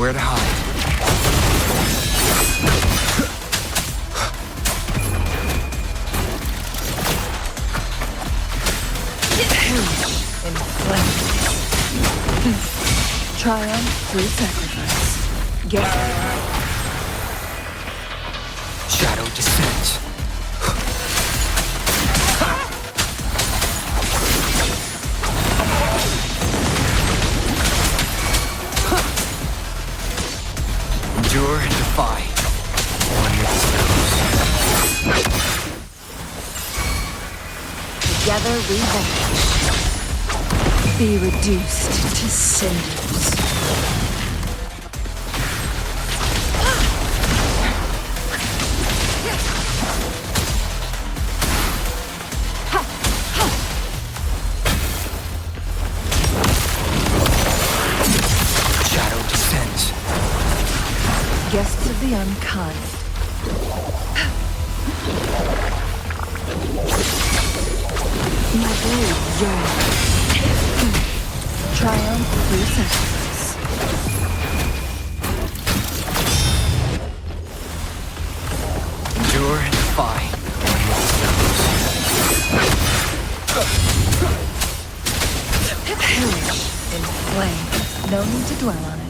Nowhere to hide. In flames. Triumph through sacrifice. Get Shadow descends. Endure and defy. One with the together we vanish. Be reduced to cinders. Shadow descends. Guests of the unkind. My blade yearns. Triumph through sacrifice. Endure and defy. One with the Perish in flame. No need to dwell on it.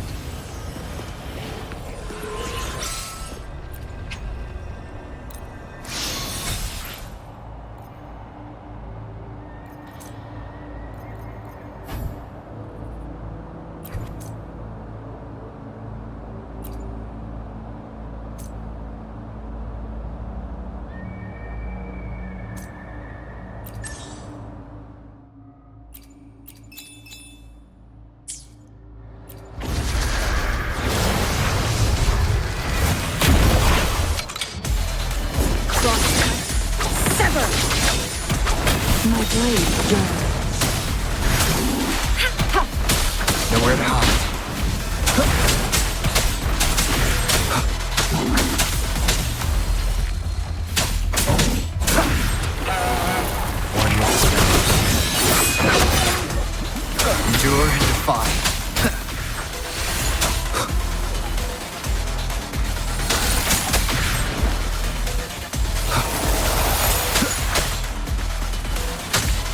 My blade yearns. nowhere to hide. One with the endure and defy.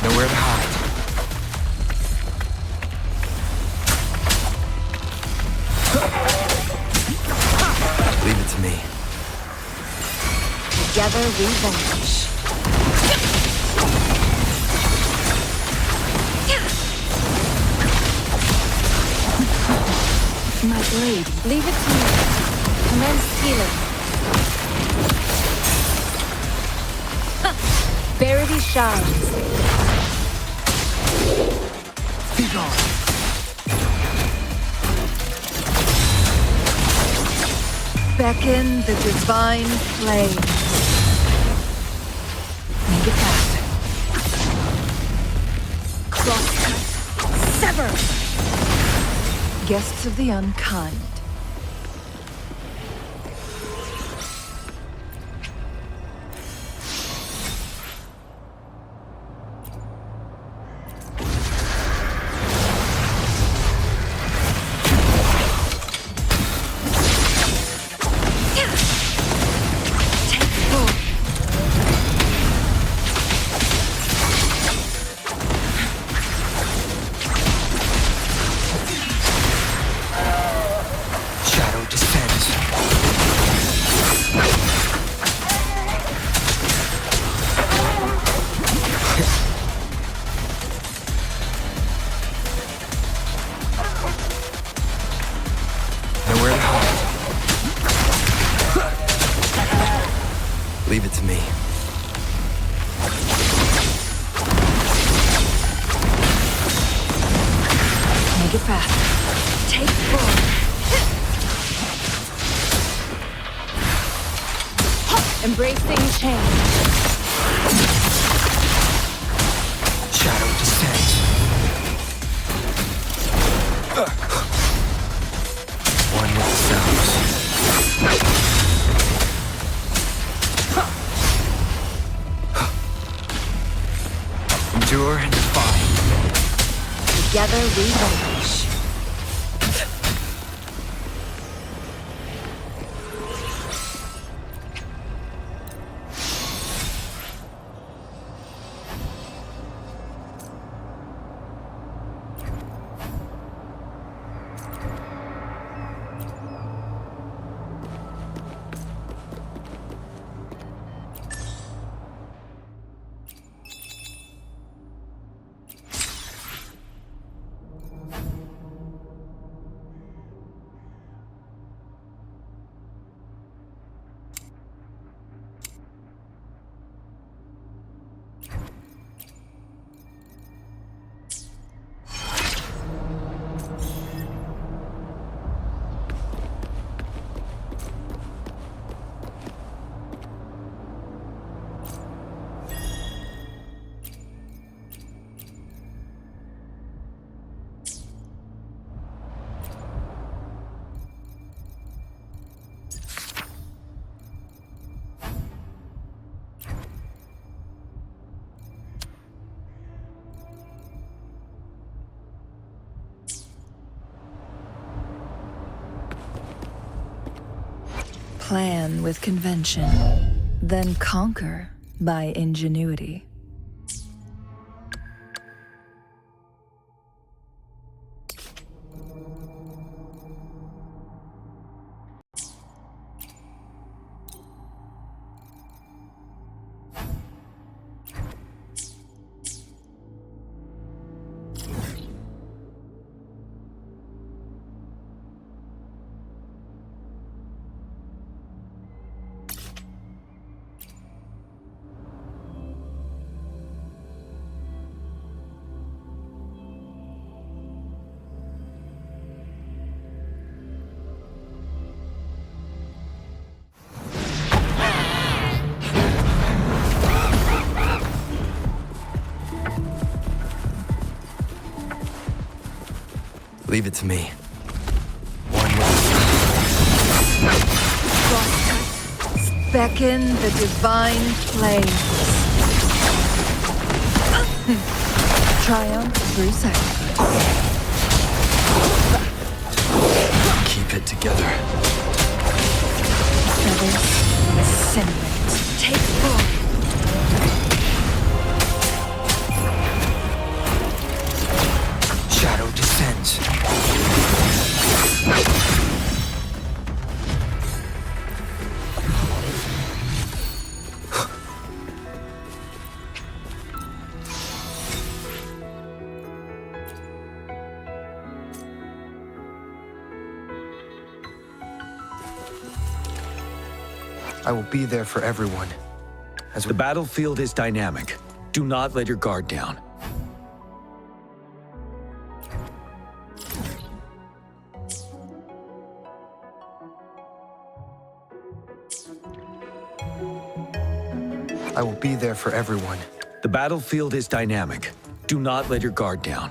Nowhere to hide. Leave it to me. Together we vanish. My blade. Leave it to me. Commence healing. Verity shines. Be gone. Beckon the divine flame. Make it faster. Crosscut. Sever. Guests of the unkind. Shadow descends. Nowhere to hide. Leave it to me. Make it faster. Take full. Embracing change. Shadow descends. One with the sounds. Endure and defy. Together we vanish. plan with convention, then conquer by ingenuity. Leave it to me. One with Beckon the divine flames. Triumph through sacrifice. keep it together. Feathers incinerate. Take form. Shadow descends. I will be there for everyone. The battlefield is dynamic. Do not let your guard down. I will be there for everyone. The battlefield is dynamic. Do not let your guard down.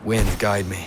Wind, guide me.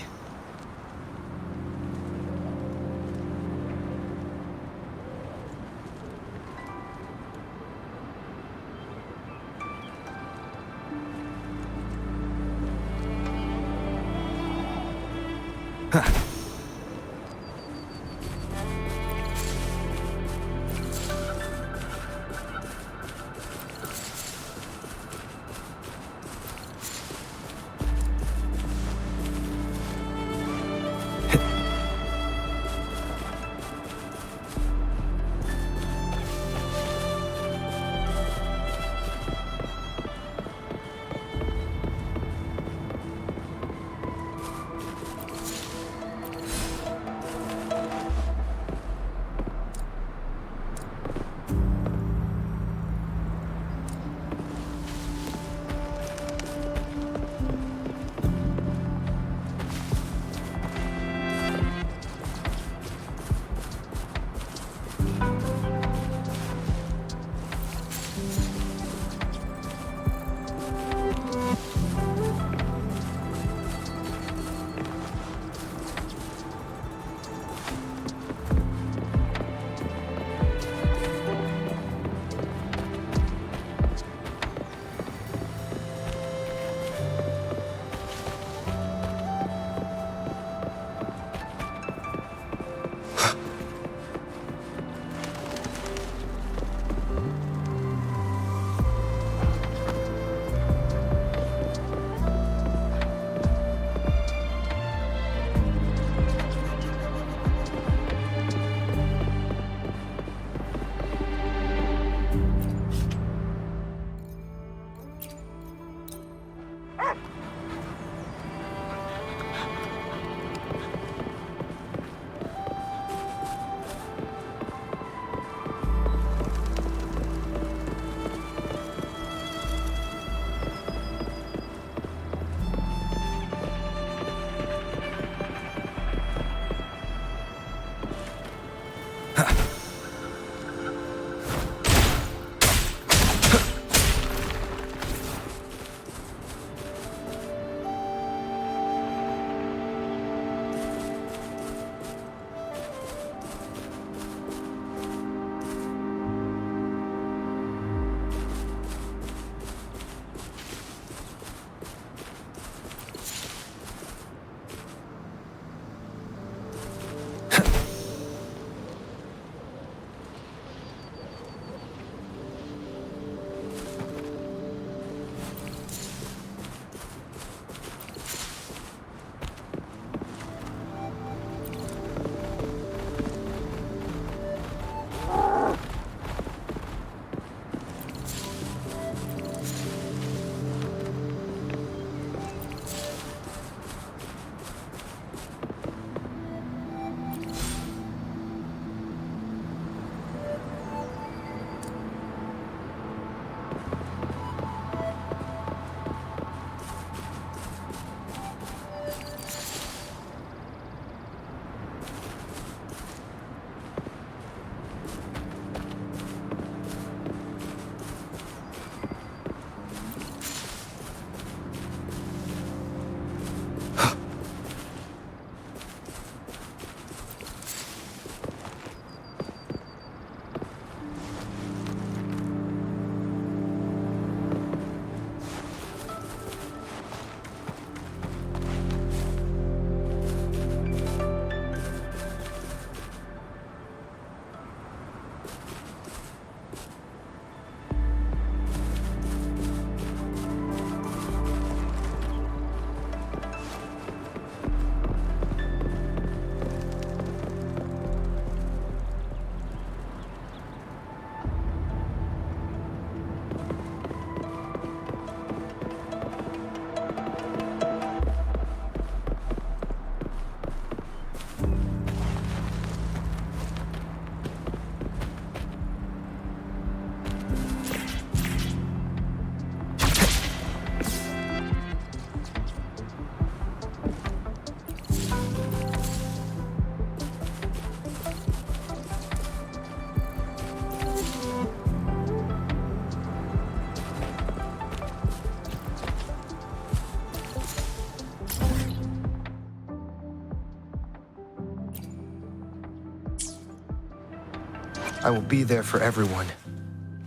I will be there for everyone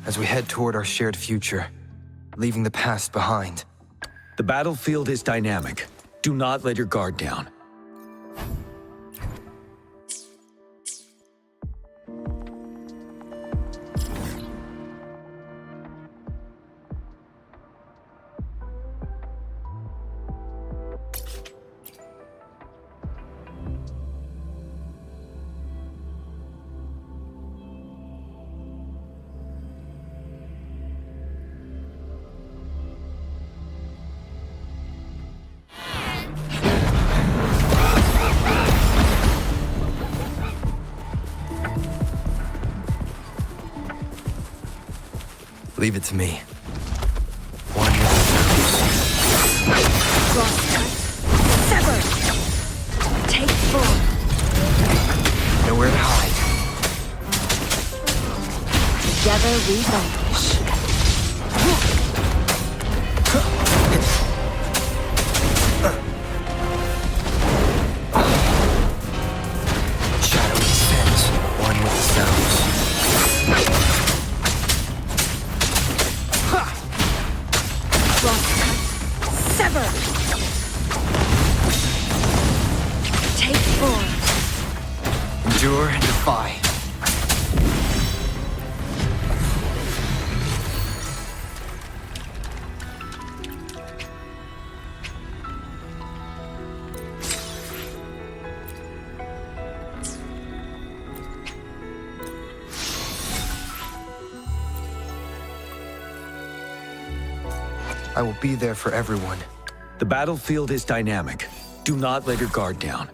as we head toward our shared future, leaving the past behind. The battlefield is dynamic. Do not let your guard down. Leave it to me. One with Crosscut. Sever. Take full. nowhere to hide. Together we vanquish. Shadow descends, one with the sounds. Crosscut. Sever. Take full. Endure and defy. I will be there for everyone. The battlefield is dynamic. Do not let your guard down.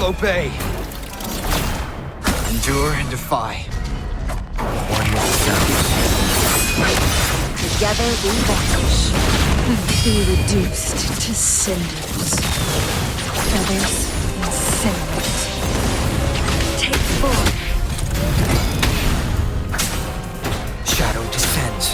Obey. Endure and defy. One with the sounds. Together we vanish. Be reduced to cinders. Feathers incinerate. Take form. Shadow descends.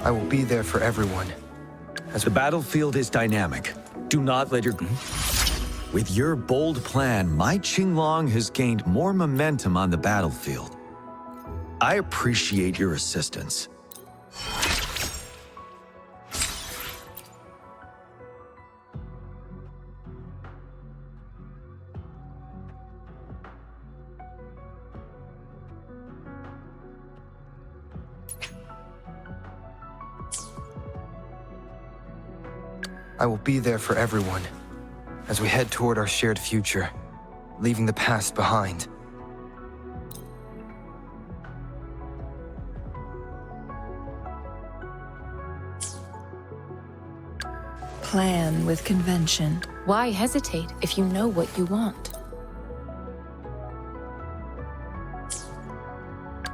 I will be there for everyone. The battlefield is dynamic. Do not let your... With your bold plan, my Qinglong has gained more momentum on the battlefield. I appreciate your assistance. I will be there for everyone as we head toward our shared future, leaving the past behind. Plan with convention. Why hesitate if you know what you want?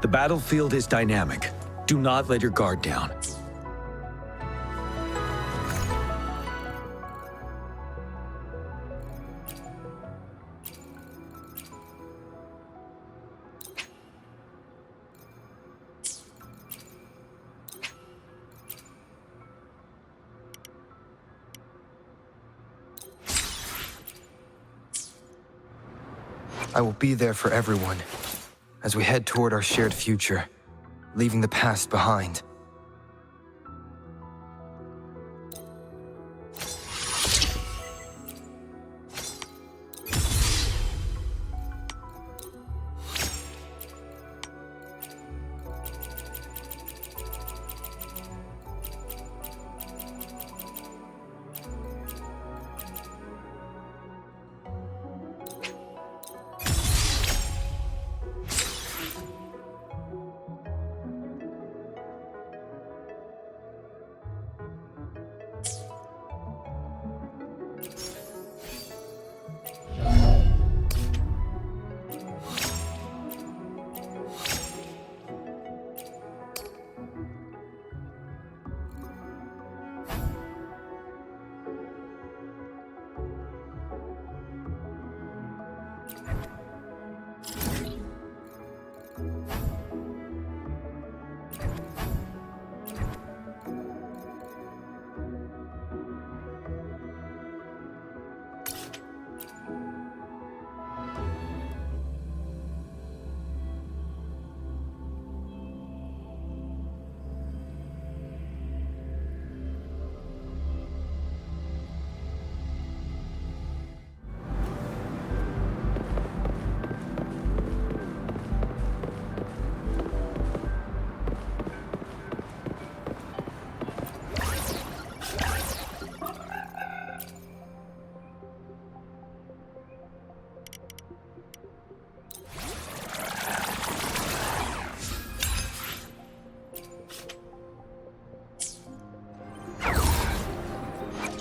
The battlefield is dynamic. Do not let your guard down. I will be there for everyone as we head toward our shared future, leaving the past behind.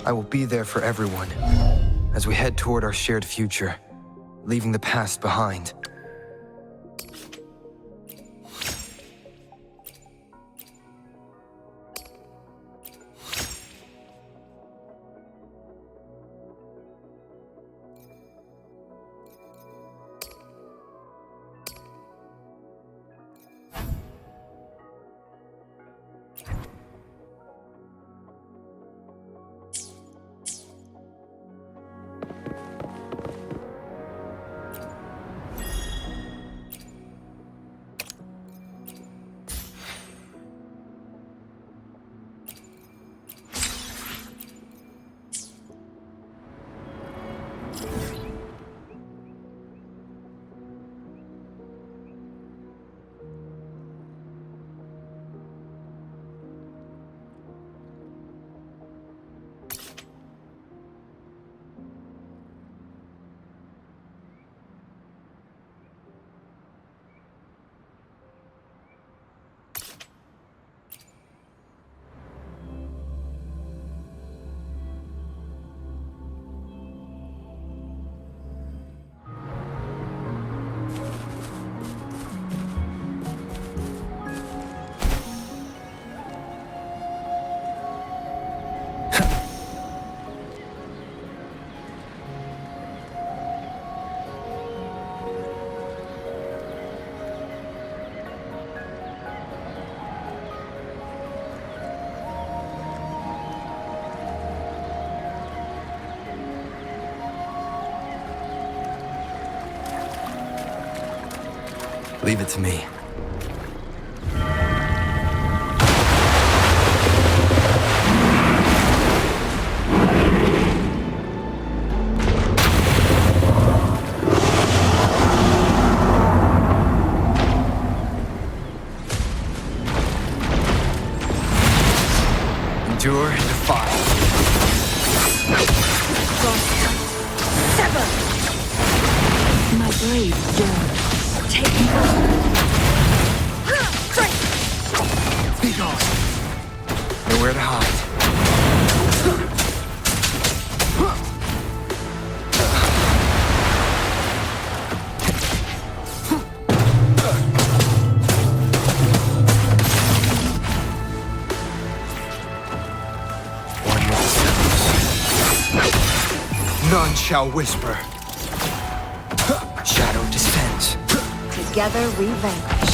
I will be there for everyone as we head toward our shared future, leaving the past behind. Leave it to me. Endure and defy. Sever! My blade yearns. Take fire! Be gone. Nowhere to hide. One with the shadows. None shall whisper. Shadow descends. Together we vanquish.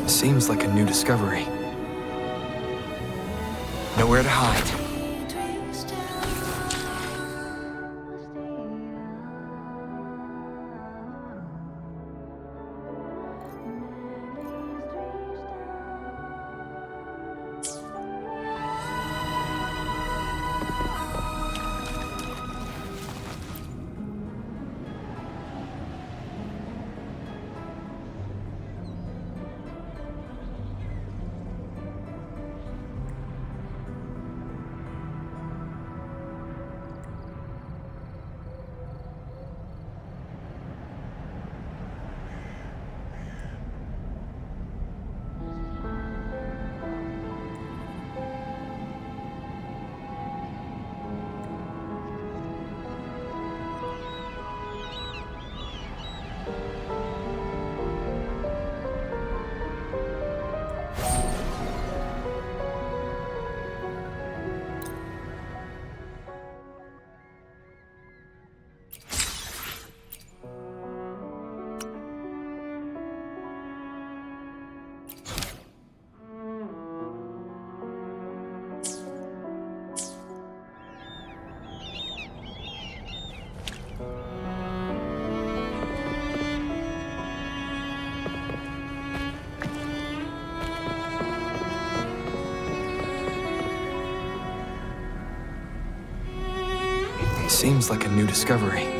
Seems like a new discovery. Nowhere to hide. seems like a new discovery.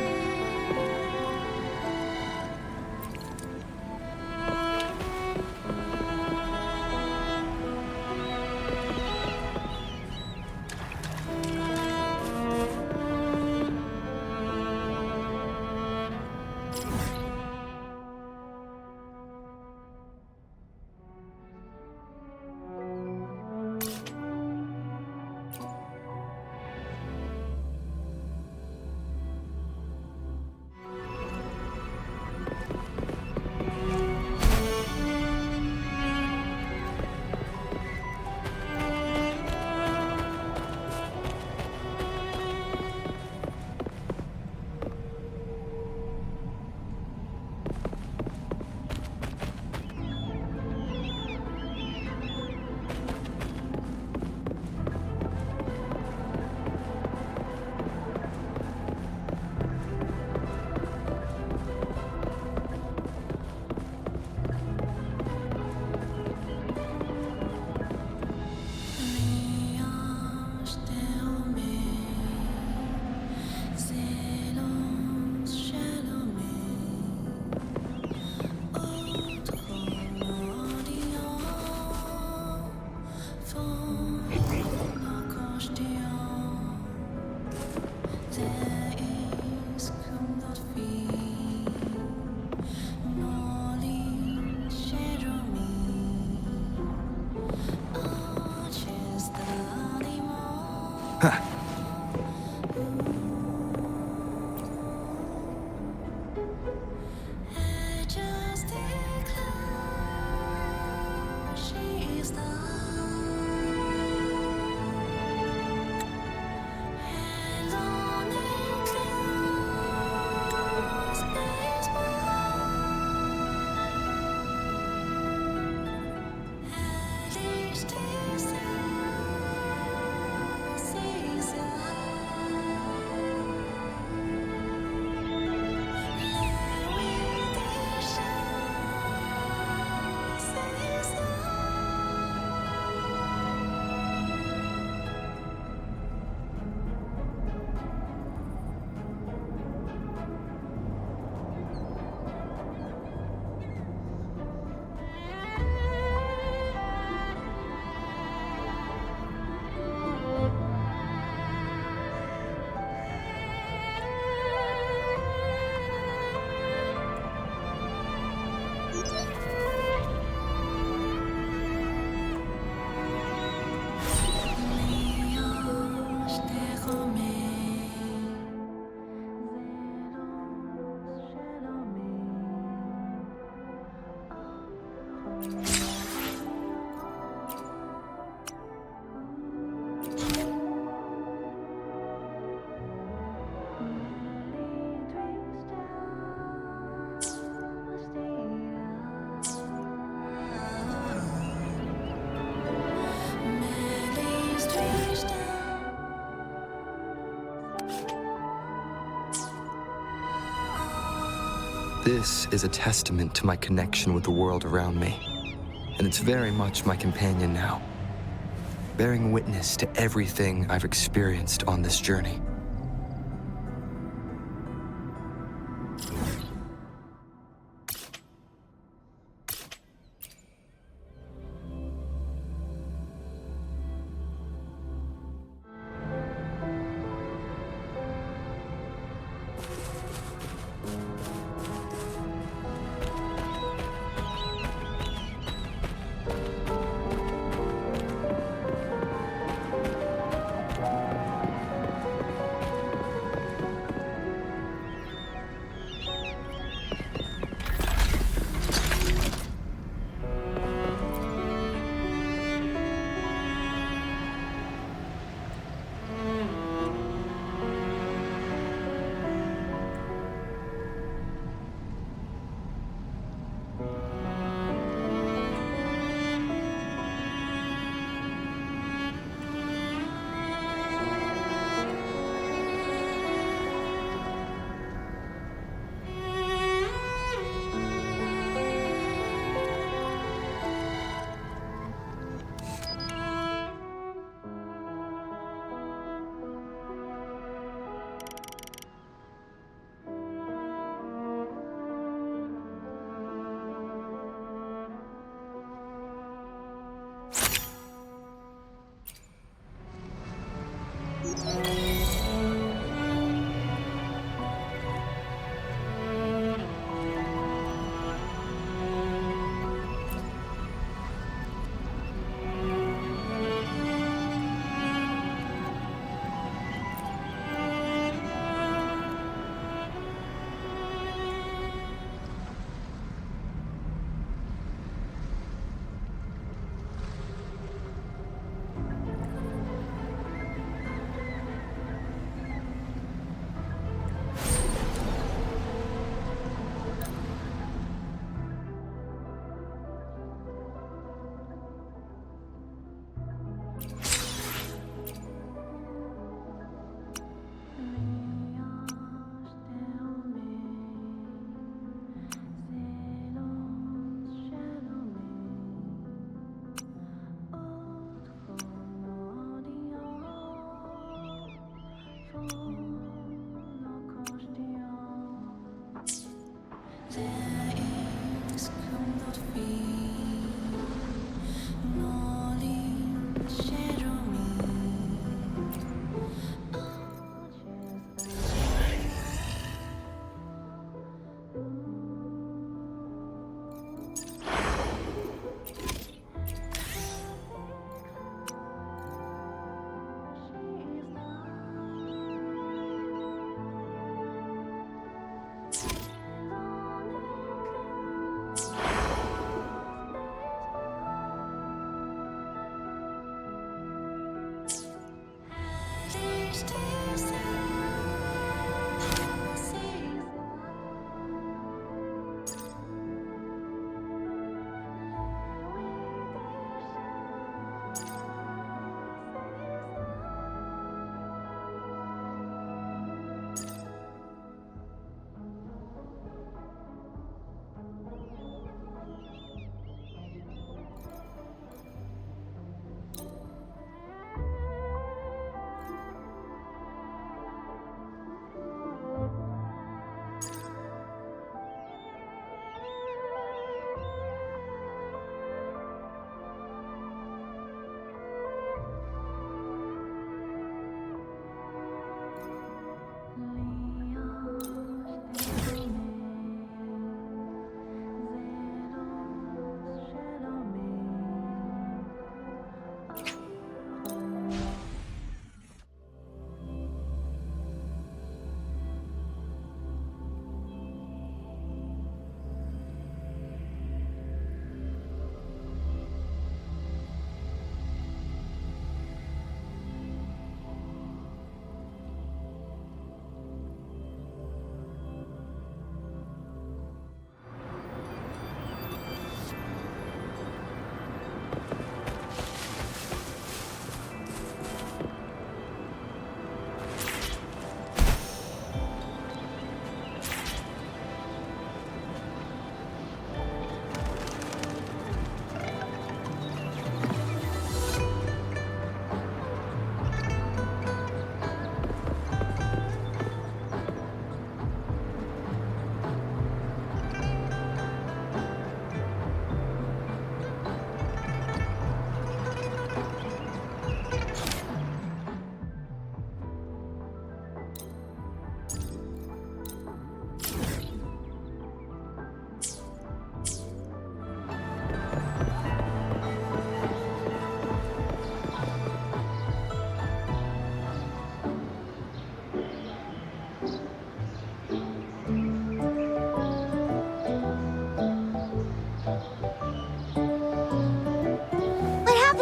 This is a testament to my connection with the world around me, and it's very much my companion now, bearing witness to everything I've experienced on this journey.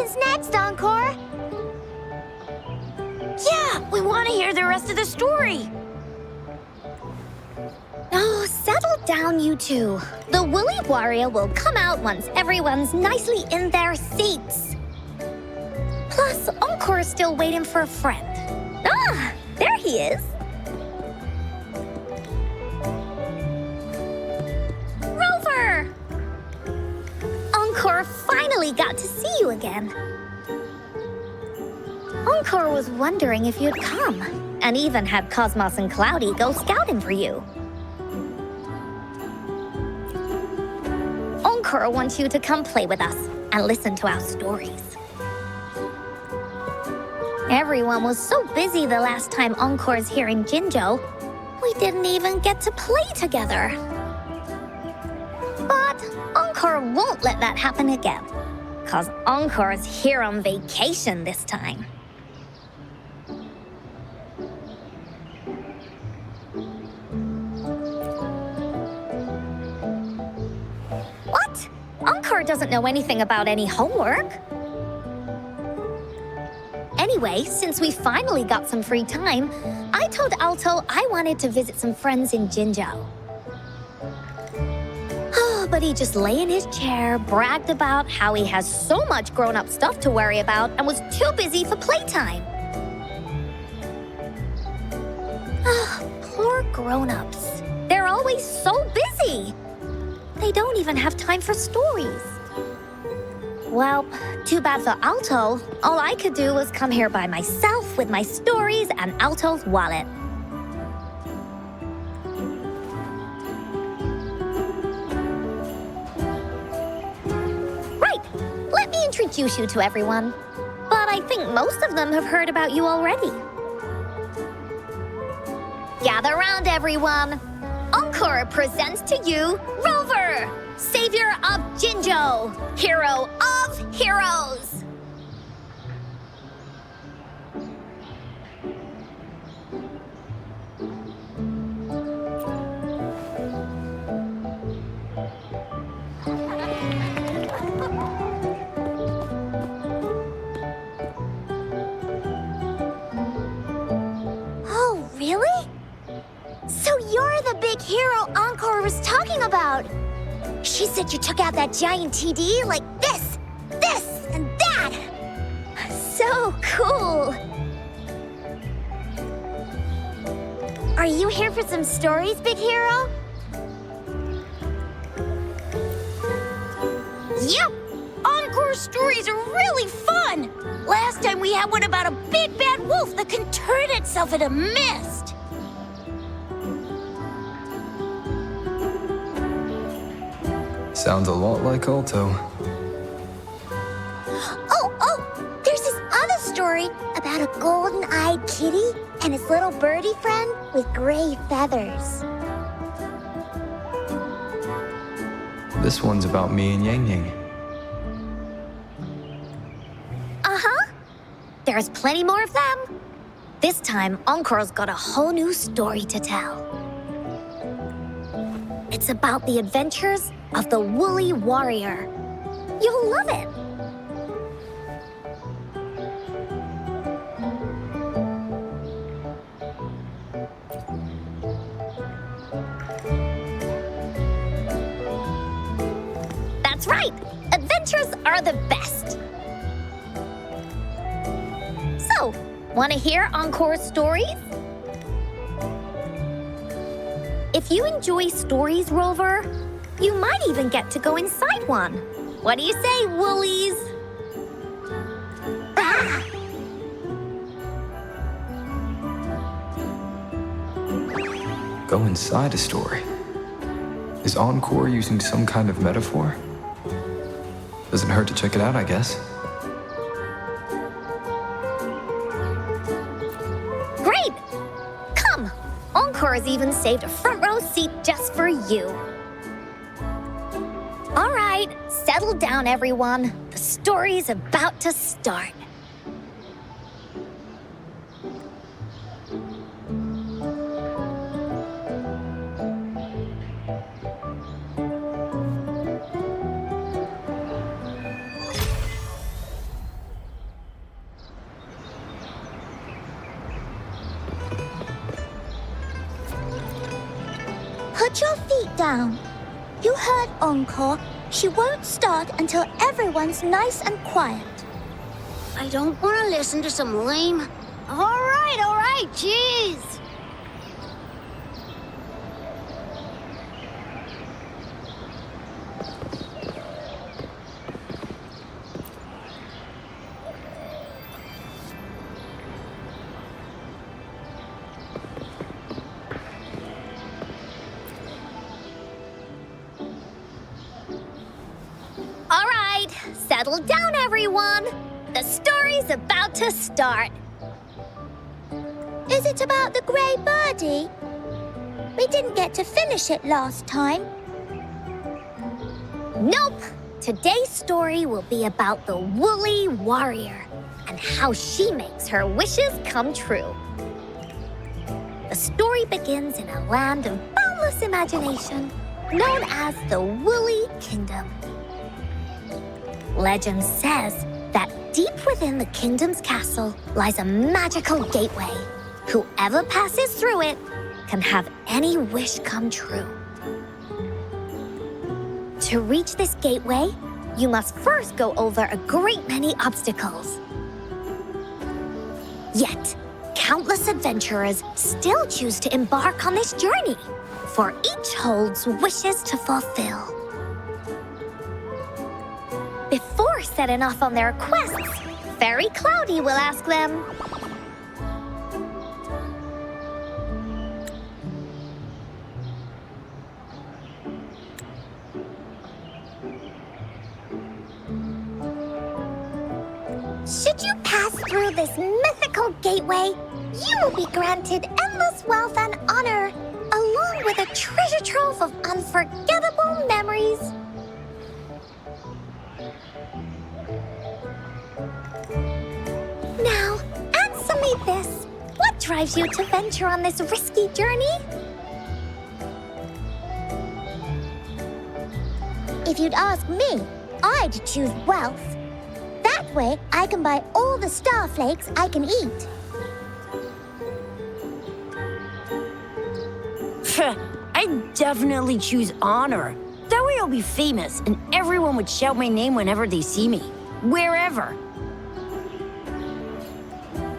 happens next, Encore? Yeah, we want to hear the rest of the story. Oh, settle down, you two. The Woolly Warrior will come out once everyone's nicely in their seats. Plus, Encore's still waiting for a friend. Ah, there he is. Rover! Encore finally got to see you again. Encore was wondering if you'd come, and even had Cosmos and Cloudy go scouting for you. Encore wants you to come play with us and listen to our stories. Everyone was so busy the last time Encore's here in Jinzhou, we didn't even get to play together. But Encore won't let that happen again, because Encore's here on vacation this time. What? Encore doesn't know anything about any homework. Anyway, since we finally got some free time, I told Alto I wanted to visit some friends in Jinzhou. Oh, but he just lay in his chair, bragged about how he has so much grown-up stuff to worry about, and was too busy for playtime. Poor grown-ups. They're always so busy. They don't even have time for stories. Well, too bad for Alto. All I could do was come here by myself with my stories and Alto's wallet. Right, let me introduce you to everyone. But I think most of them have heard about you already. Gather round, everyone. Encore presents to you Rover, savior of Jinzhou, hero of heroes. Oh, really? So you're the big hero Encore was talking about. She said you took out that giant TD like this, and that. So cool. Are you here for some stories, big hero? Yep. Encore stories are really fun. Last time we had one about a big bad wolf that can turn itself into mist. Sounds a lot like Alto. Oh, there's this other story about a golden-eyed kitty and his little birdie friend with gray feathers. This one's about me and Yang Yang. Uh-huh. There's plenty more of them. This time, Encore's got a whole new story to tell. It's about the adventures of the Woolly Warrior. You'll love it. That's right. Adventures are the best. So, want to hear Encore stories? If you enjoy stories, Rover, you might even get to go inside one. What do you say, Woolies? Ah! Go inside a story. Is Encore using some kind of metaphor? Doesn't hurt to check it out, I guess. Great! Come! Encore's even saved a front row seat just for you. All right, settle down, everyone. The story's about to start. Put your feet down. You heard Encore. She won't start until everyone's nice and quiet. I don't want to listen to some lame... All right, jeez. All right, settle down, everyone. The story's about to start. Is it about the gray birdie? We didn't get to finish it last time. Nope. Today's story will be about the woolly warrior and how she makes her wishes come true. The story begins in a land of boundless imagination known as the Woolly Kingdom. Legend says that deep within the kingdom's castle lies a magical gateway. Whoever passes through it can have any wish come true. To reach this gateway, you must first go over a great many obstacles. Yet, countless adventurers still choose to embark on this journey, for each holds wishes to fulfill. Before setting off on their quests, Fairy Cloudy will ask them, should you pass through this mythical gateway, you will be granted endless wealth and honor, along with a treasure trove of unforgettable memories. Now, answer me this. What drives you to venture on this risky journey? If you'd ask me, I'd choose wealth. That way, I can buy all the starflakes I can eat. I'd definitely choose honor. That way I'll be famous and everyone would shout my name whenever they see me. Wherever.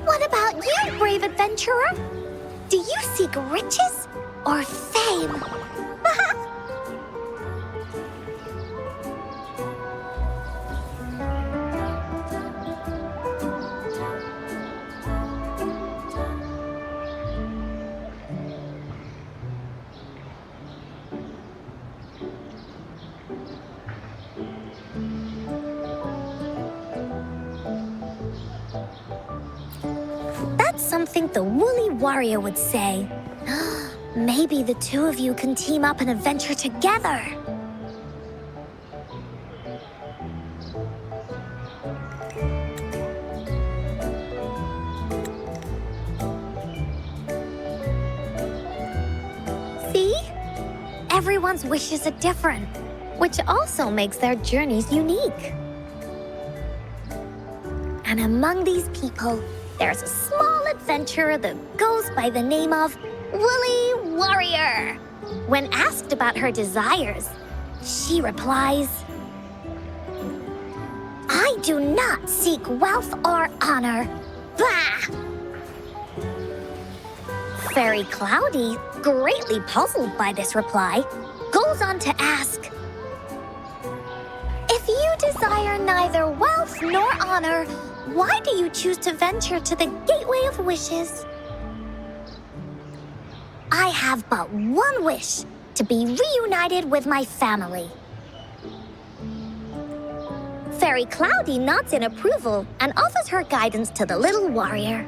What about you, brave adventurer? Do you seek riches or fame? That's something the woolly warrior would say. Maybe the two of you can team up and adventure together. See? Everyone's wishes are different, which also makes their journeys unique. And among these people, there's a small adventurer that goes by the name of Woolly Warrior. When asked about her desires, she replies, I do not seek wealth or honor. Bah! Fairy Cloudy, greatly puzzled by this reply, goes on to ask, if you desire neither wealth nor honor, why do you choose to venture to the Gateway of Wishes? I have but one wish, to be reunited with my family. Fairy Cloudy nods in approval and offers her guidance to the little warrior.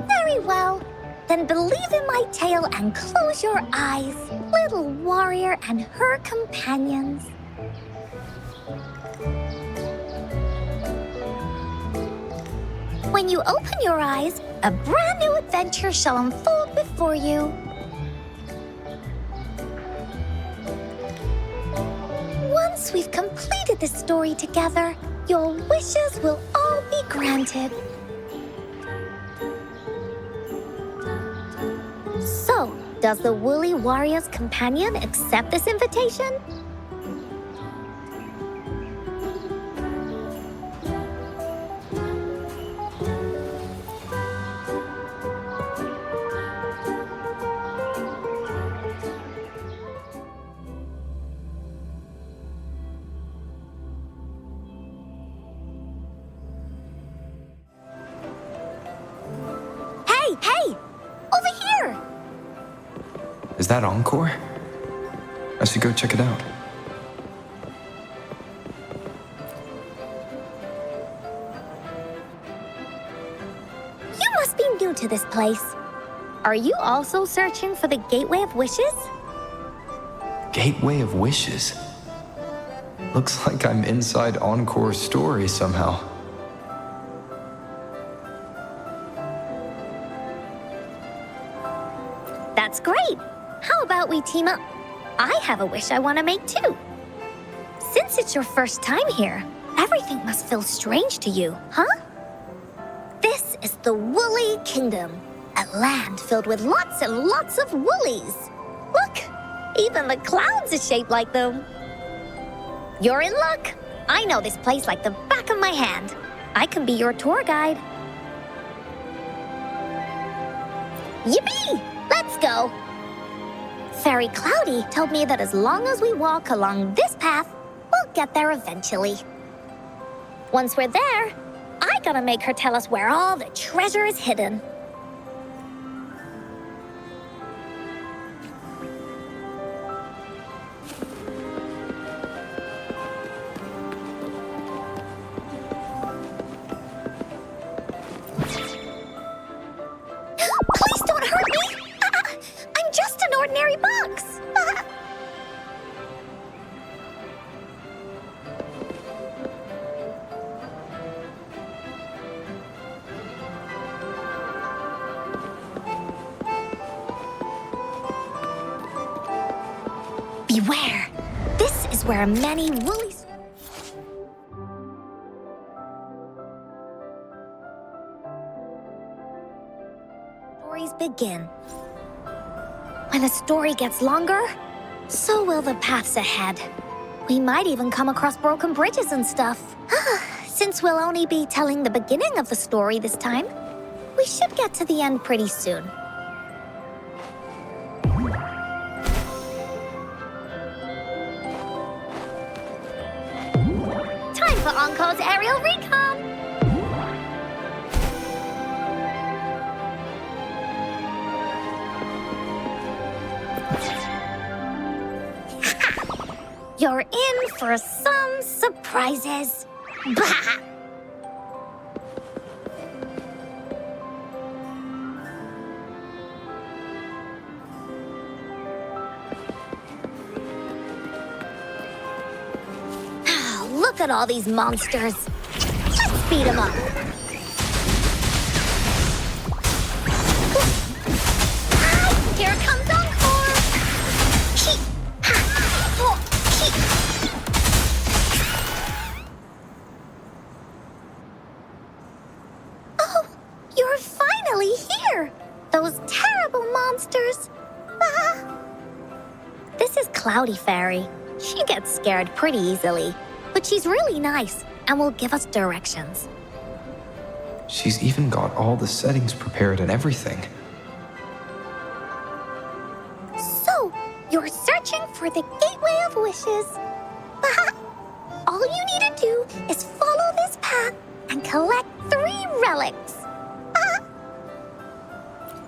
Very well. Then believe in my tale and close your eyes, little warrior and her companions. When you open your eyes, a brand new adventure shall unfold before you. Once we've completed this story together, your wishes will all be granted. So, Does the Woolly Warrior's companion accept this invitation? Hey! Over here! Is that Encore? I should go check it out. You must be new to this place. Are you also searching for the Gateway of Wishes? Gateway of Wishes? Looks like I'm inside Encore Story somehow. That's great! How about we team up? I have a wish I want to make too. Since it's your first time here, everything must feel strange to you, huh? This is the Woolly Kingdom, a land filled with lots and lots of woolies. Look, even the clouds are shaped like them. You're in luck. I know this place like the back of my hand. I can be your tour guide. Yippee! Let's go! Fairy Cloudy told me that as long as we walk along this path, we'll get there eventually. Once we're there, I gotta make her tell us where all the treasure is hidden. Please don't hurt me! I'm just an ordinary box! Beware! This is where many woolly stories begin. When a story gets longer, so will the paths ahead. We might even come across broken bridges and stuff. Since we'll only be telling the beginning of the story this time, we should get to the end pretty soon. Time for Encore's aerial recon! You're in for some surprises. Bah! Look at all these monsters. Let's beat them up. Here comes Encore. Oh, you're finally here. Those terrible monsters. This is Cloudy Fairy. She gets scared pretty easily. But she's really nice and will give us directions. She's even got all the settings prepared and everything. So, you're searching for the Gateway of Wishes. All you need to do is follow this path and collect 3 relics.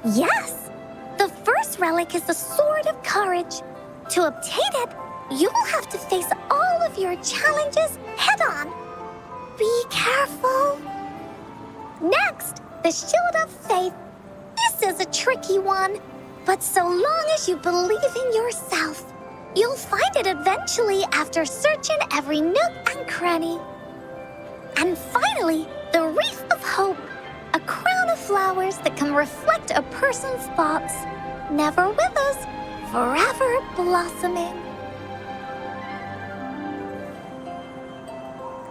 Yes! The first relic is the Sword of Courage. To obtain it, you will have to face all of your challenges head-on. Be careful. Next, the Shield of Faith. This is a tricky one, but so long as you believe in yourself, you'll find it eventually after searching every nook and cranny. And finally, the Wreath of Hope, a crown of flowers that can reflect a person's thoughts, never withers, forever blossoming.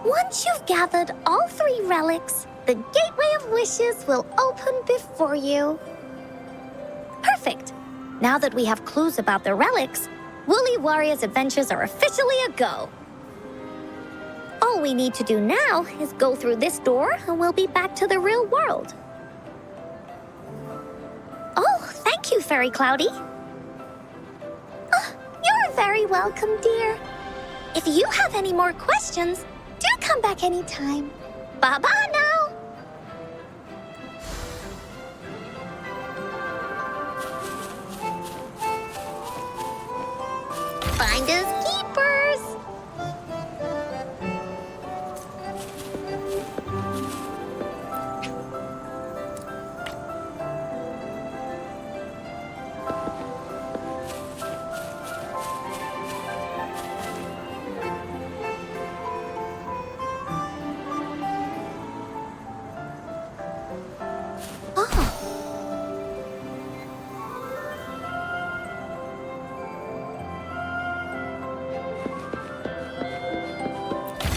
Once you've gathered all 3 relics, the Gateway of Wishes will open before you. Perfect. Now that we have clues about the relics, Woolly Warrior's adventures are officially a go. All we need to do now is go through this door and we'll be back to the real world. Oh, thank you, Fairy Cloudy. Oh, you're very welcome, dear. If you have any more questions, do come back anytime. Bye-bye now. Finders keepers.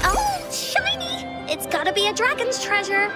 Oh, shiny! It's gotta be a dragon's treasure.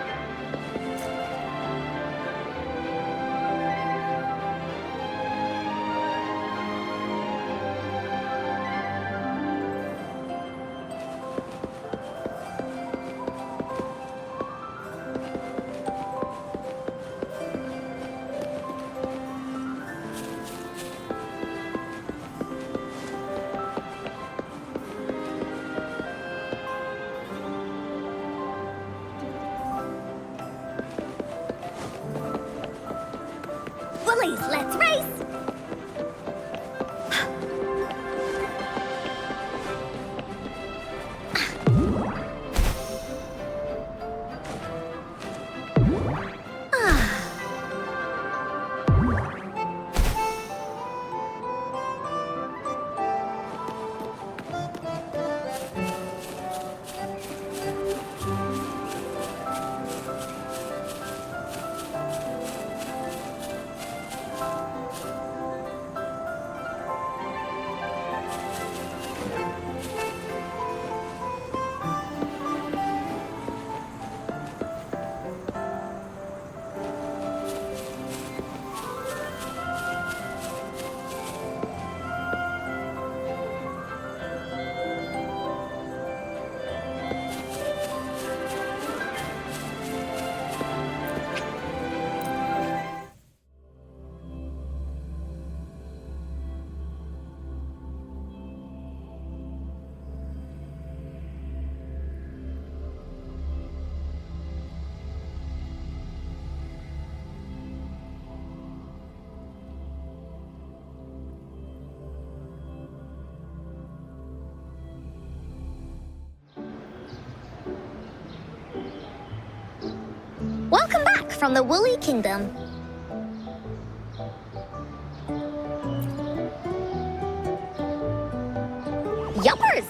Woolies, let's race! Welcome back from the Woolly Kingdom. Yuppers!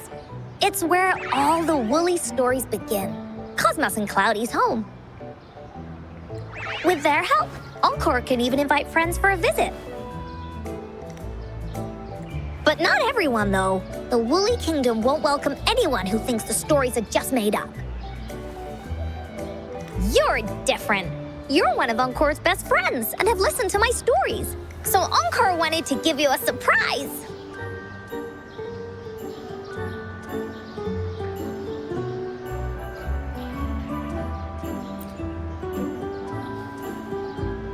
It's where all the Woolly stories begin. Cosmos and Cloudy's home. With their help, Encore can even invite friends for a visit. But not everyone, though. The Woolly Kingdom won't welcome anyone who thinks the stories are just made up. You're different. You're one of Encore's best friends and have listened to my stories. So Encore wanted to give you a surprise.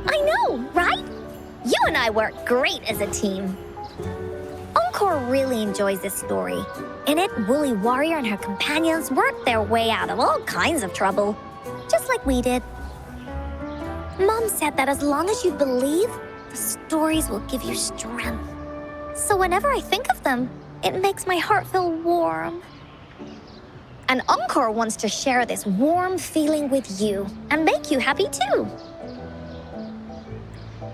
I know, right? You and I work great as a team. Encore really enjoys this story. In it, Woolly Warrior and her companions worked their way out of all kinds of trouble, just like we did. Mom said that as long as you believe, the stories will give you strength. So whenever I think of them, it makes my heart feel warm. And Encore wants to share this warm feeling with you and make you happy too.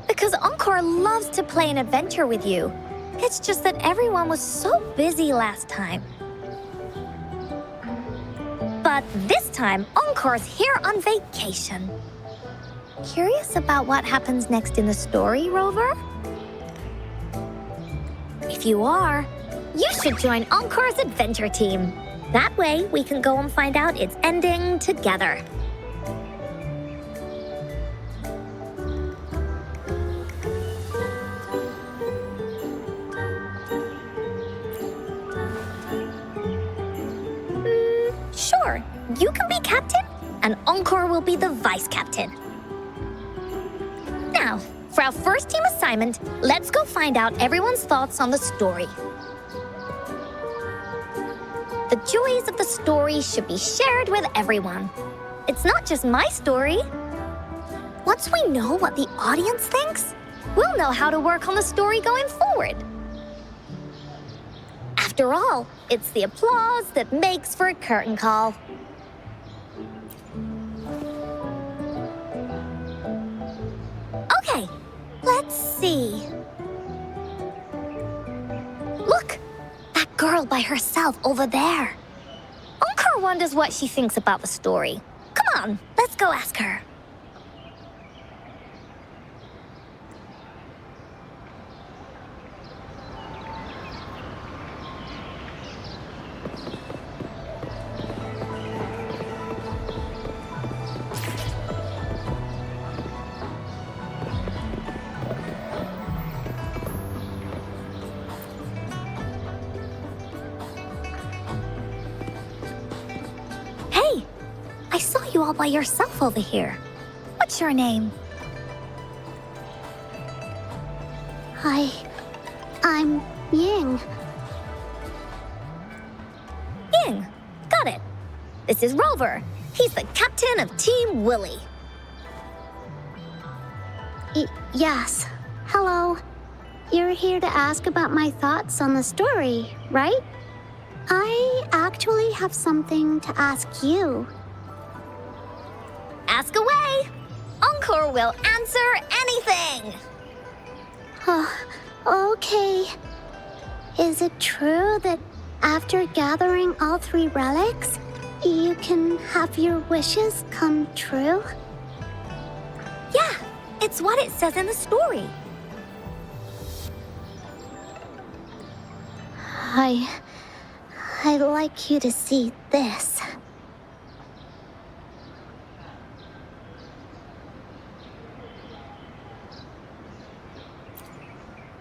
Because Encore loves to play an adventure with you. It's just that everyone was so busy last time. But this time, Encore's here on vacation. Curious about what happens next in the story, Rover? If you are, you should join Encore's adventure team. That way, we can go and find out its ending together. you can be captain, and Encore will be the vice captain. Now, for our first team assignment, let's go find out everyone's thoughts on the story. The joys of the story should be shared with everyone. It's not just my story. Once we know what the audience thinks, we'll know how to work on the story going forward. After all, it's the applause that makes for a curtain call. Okay, let's see. Look, that girl by herself over there. Encore wonders what she thinks about the story. Come on, let's go ask her. Hey, I saw you all by yourself over here. What's your name? I'm Ying. Ying. Got it. This is Rover. He's the captain of Team Willy. Yes. Hello. You're here to ask about my thoughts on the story, right? I actually have something to ask you. Ask away. Encore will answer anything. Okay. Is it true that after gathering all 3 relics, you can have your wishes come true? Yeah, it's what it says in the story. I'd like you to see this.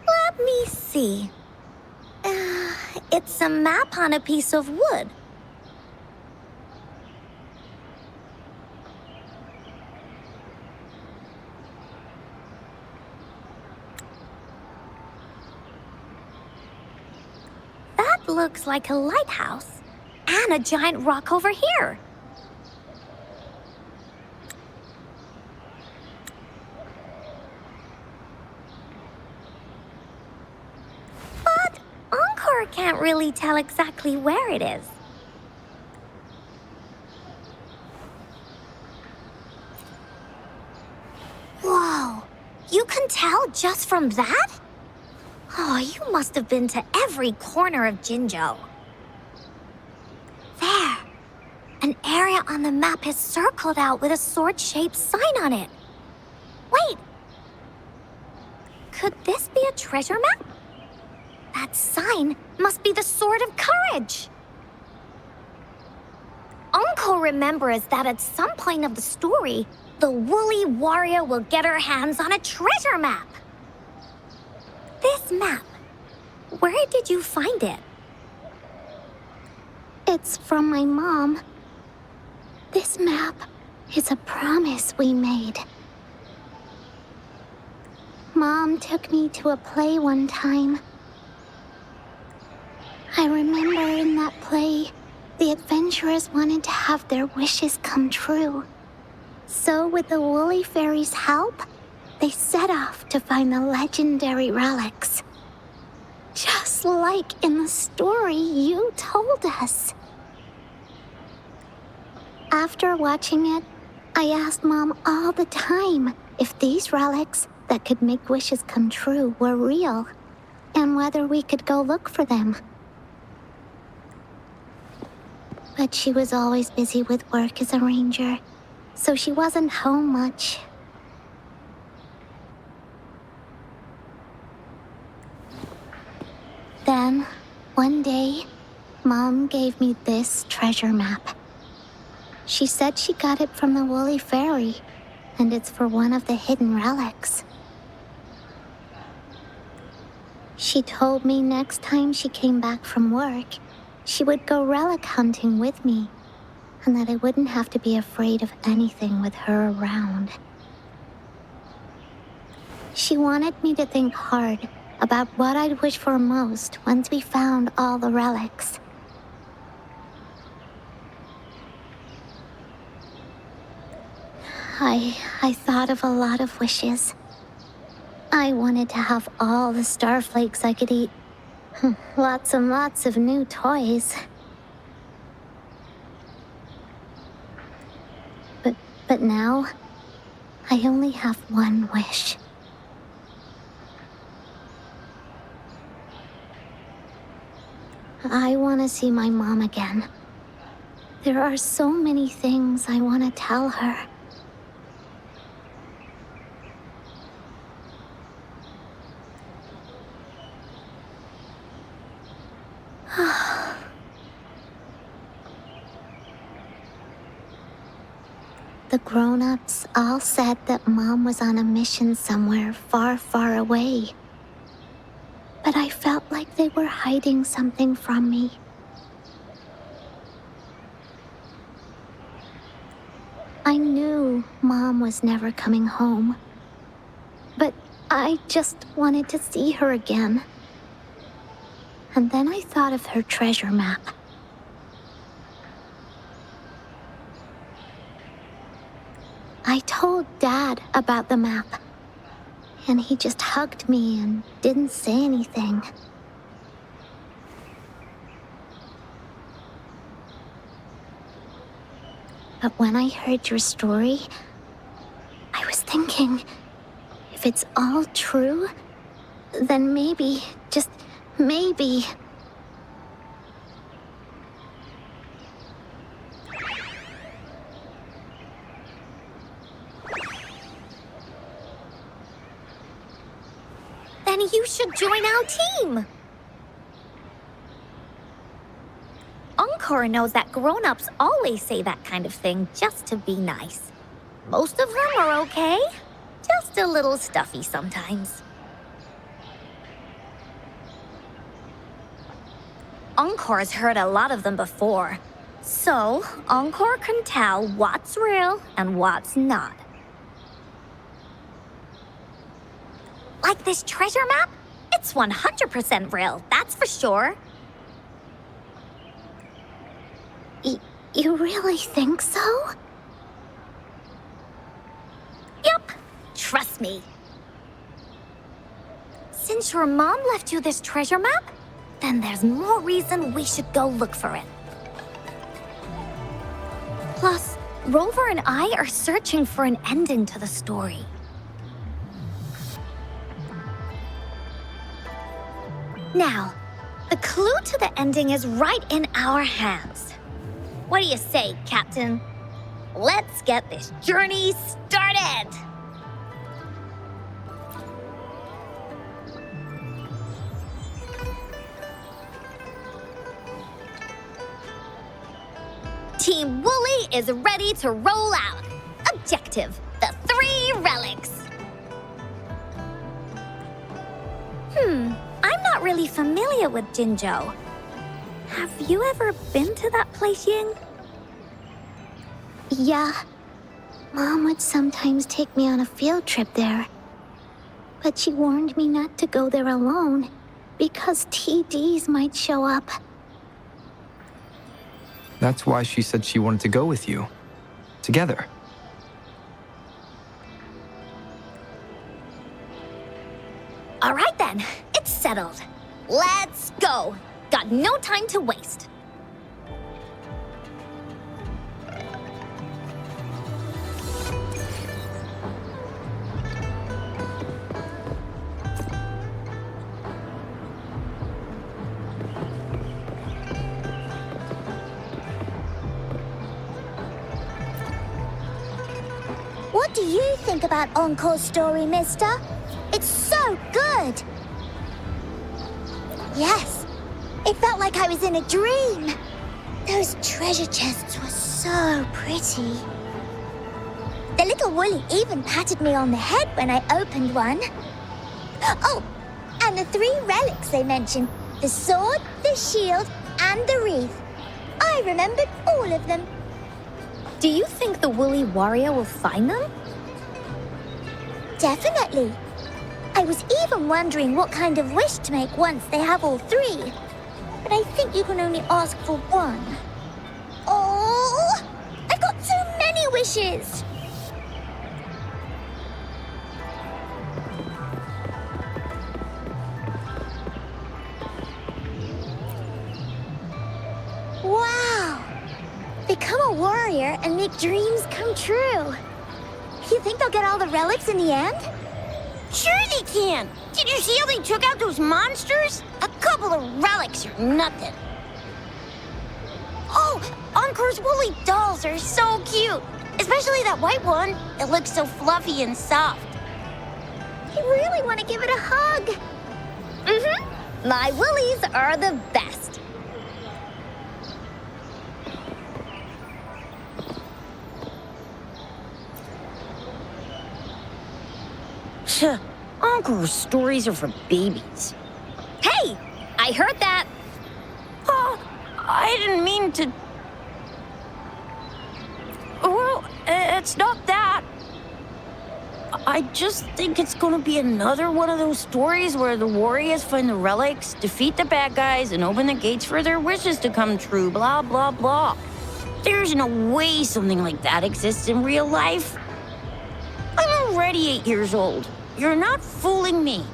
Let me see. It's a map on a piece of wood. That looks like a lighthouse and a giant rock over here. But Encore can't really tell exactly where it is. Whoa, you can tell just from that? Oh, you must have been to every corner of Jinzhou. There. An area on the map is circled out with a sword-shaped sign on it. Wait. Could this be a treasure map? That sign must be the Sword of Courage. Encore remembers that at some point of the story, the woolly warrior will get her hands on a treasure map. This map, where did you find it? It's from my mom. This map is a promise we made. Mom took me to a play one time. I remember in that play, the adventurers wanted to have their wishes come true. So with the Woolly Fairy's help, they set off to find the legendary relics. Just like in the story you told us. After watching it, I asked Mom all the time if these relics that could make wishes come true were real, and whether we could go look for them. But she was always busy with work as a ranger, so she wasn't home much. Then, one day, Mom gave me this treasure map. She said she got it from the Woolly Fairy, and it's for one of the hidden relics. She told me next time she came back from work, she would go relic hunting with me. and that I wouldn't have to be afraid of anything with her around. She wanted me to think hard about what I'd wish for most once we found all the relics. I thought of a lot of wishes. I wanted to have all the starflakes I could eat. Lots and lots of new toys. But now, I only have one wish. I want to see my mom again. There are so many things I want to tell her. The grown-ups all said that Mom was on a mission somewhere far, far away. But I felt like they were hiding something from me. I knew Mom was never coming home. But I just wanted to see her again. And then I thought of her treasure map. I told Dad about the map, and he just hugged me and didn't say anything. But when I heard your story, I was thinking, if it's all true, then maybe, just maybe... Then you should join our team. Encore knows that grown-ups always say that kind of thing just to be nice. Most of them are okay, just a little stuffy sometimes. Encore's heard a lot of them before, so Encore can tell what's real and what's not. Like this treasure map? It's 100% real, that's for sure. You really think so? Yup, trust me. Since your mom left you this treasure map, then there's more reason we should go look for it. Plus, Rover and I are searching for an ending to the story. Now, the clue to the ending is right in our hands. What do you say, Captain? Let's get this journey started! Team Wooly is ready to roll out. Objective, the 3 relics. I'm not really familiar with Jinzhou. Have you ever been to that place, Ying? Yeah. Mom would sometimes take me on a field trip there. But she warned me not to go there alone, because TDs might show up. That's why she said she wanted to go with you. Together. All right then, it's settled. Let's go. Got no time to waste. What do you think about Encore Story, mister? It's so good! Yes, it felt like I was in a dream. Those treasure chests were so pretty. The little Woolly even patted me on the head when I opened one. Oh, and the 3 relics they mentioned, the sword, the shield, and the wreath. I remembered all of them. Do you think the woolly warrior will find them? Definitely. I was even wondering what kind of wish to make once they have all three. But I think you can only ask for one. Oh! I've got so many wishes! Wow! Become a warrior and make dreams come true. You think they'll get all the relics in the end? Sure they can! Did you see how they took out those monsters? A couple of relics or nothing. Oh, Encore's woolly dolls are so cute! Especially that white one. It looks so fluffy and soft. I really want to give it a hug. Mm-hmm. My woolies are the best. Encore stories are for babies. Hey, I heard that. Oh, I didn't mean to... Well, it's not that. I just think it's gonna be another one of those stories where the warriors find the relics, defeat the bad guys, and open the gates for their wishes to come true, blah, blah, blah. There's no way something like that exists in real life. I'm already 8 years old. You're not fooling me.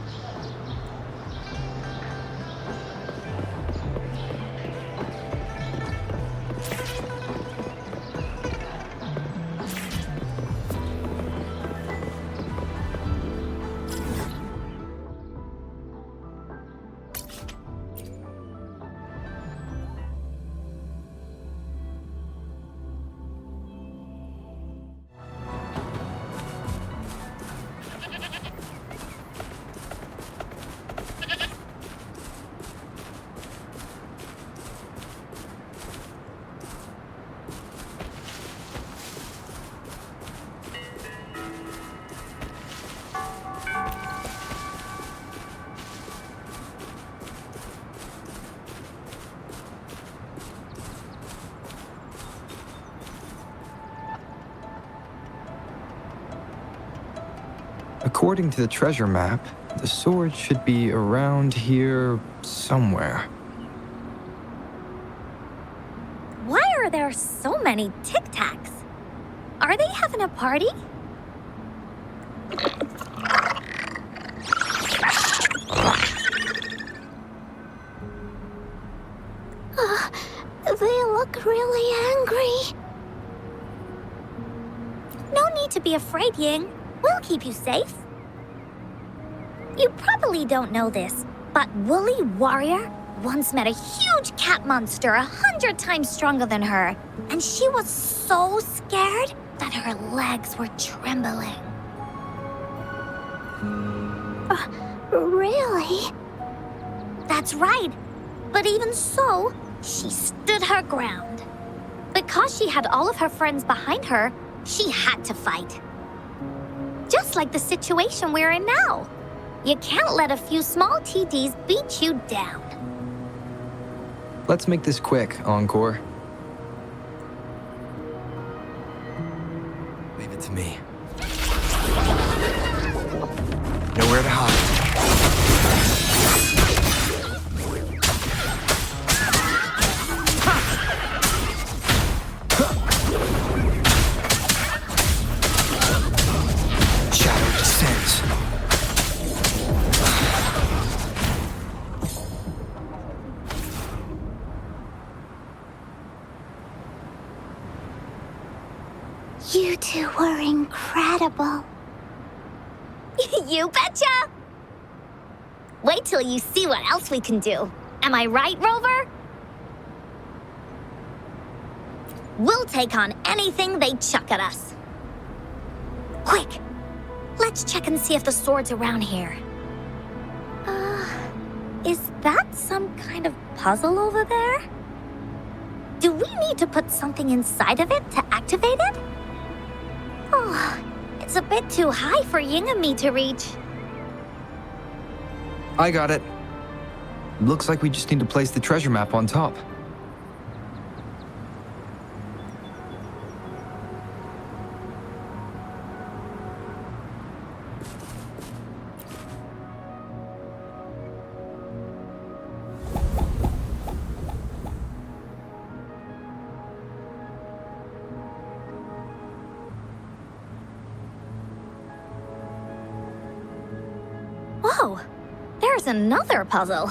According to the treasure map, the sword should be around here somewhere. Why are there so many Tic Tacs? Are they having a party? They look really angry. No need to be afraid, Ying. We'll keep you safe. You probably don't know this, but Woolly Warrior once met a huge cat monster 100 times stronger than her, and she was so scared that her legs were trembling. Really? That's right. But even so, she stood her ground. Because she had all of her friends behind her, she had to fight. Just like the situation we're in now. You can't let a few small TDs beat you down. Let's make this quick, Encore. Leave it to me. Nowhere to hide. Shadow descends. You two were incredible. You betcha! Wait till you see what else we can do. Am I right, Rover? We'll take on anything they chuck at us. Quick! Let's check and see if the sword's around here. Is that some kind of puzzle over there? Do we need to put something inside of it to activate it? Oh, it's a bit too high for Ying and me to reach. I got it. Looks like we just need to place the treasure map on top. Here's another puzzle.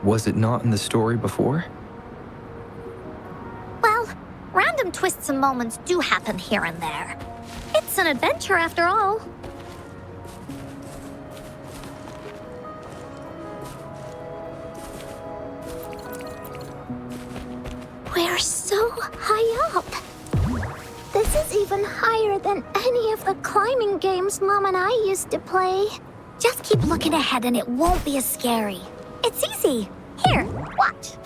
Was it not in the story before? Well, random twists and moments do happen here and there. It's an adventure after all. We're so high up. This is even higher than any of the climbing games Mom and I used to play. Just keep looking ahead and it won't be as scary. It's easy. Here, watch.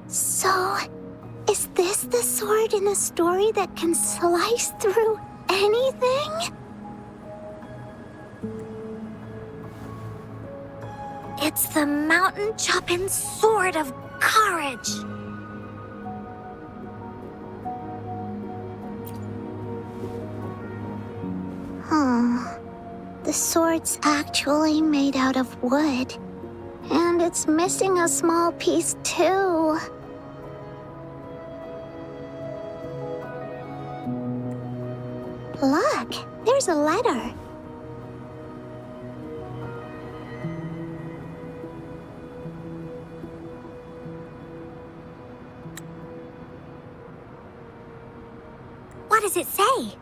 So, is this the sword in the story that can slice through anything? It's the mountain-chopping sword of courage. Huh. The sword's actually made out of wood. And it's missing a small piece too. Look, there's a letter. What does it say?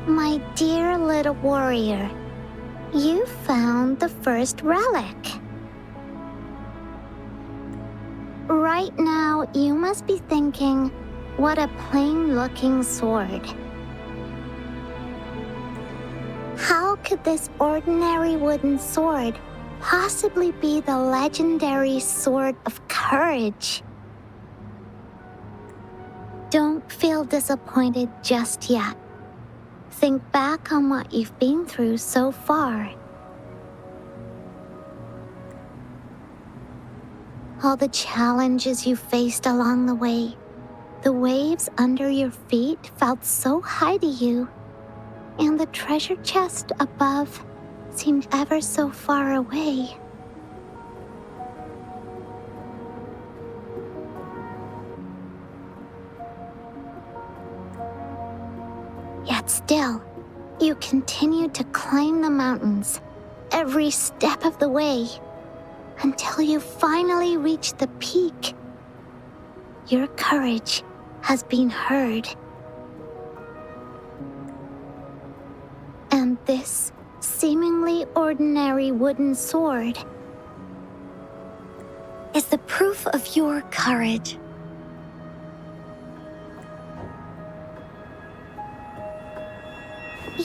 My dear little warrior, you found the first relic. Right now, you must be thinking, what a plain-looking sword. How could this ordinary wooden sword possibly be the legendary sword of courage? Don't feel disappointed just yet. Think back on what you've been through so far. All the challenges you faced along the way. The waves under your feet felt so high to you, and the treasure chest above seemed ever so far away. Yet still, you continued to climb the mountains, every step of the way, until you finally reached the peak. Your courage has been heard. And this seemingly ordinary wooden sword Is the proof of your courage.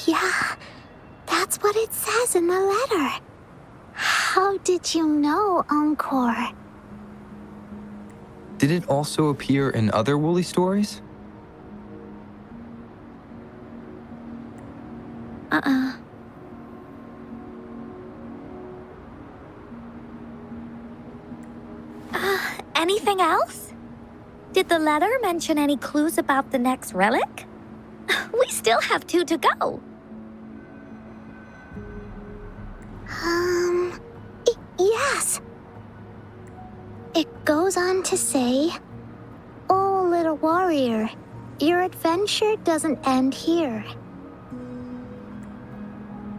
Yeah, that's what it says in the letter. How did you know, Encore? Did it also appear in other Woolly stories? Anything else? Did the letter mention any clues about the next relic? We still have 2 to go. Yes. It goes on to say, "Oh, little warrior, your adventure doesn't end here.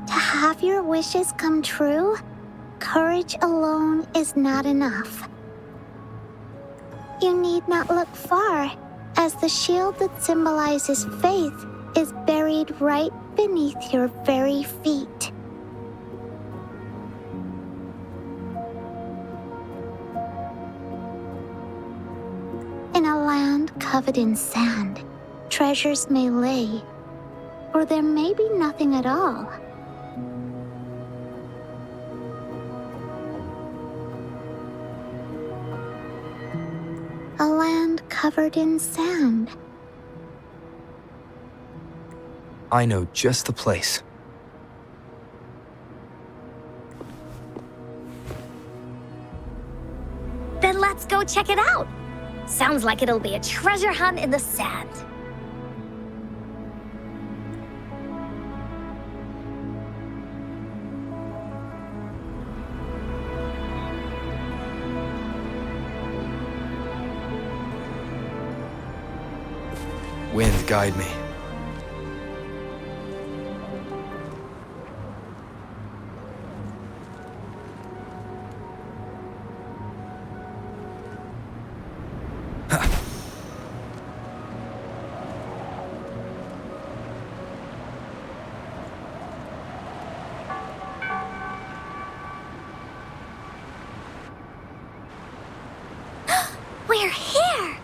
To have your wishes come true, courage alone is not enough. You need not look far, as the shield that symbolizes faith is buried right beneath your very feet." In a land covered in sand, treasures may lay, or there may be nothing at all. A land covered in sand. I know just the place. Then let's go check it out. Sounds like it'll be a treasure hunt in the sand. Wind, guide me. We're here!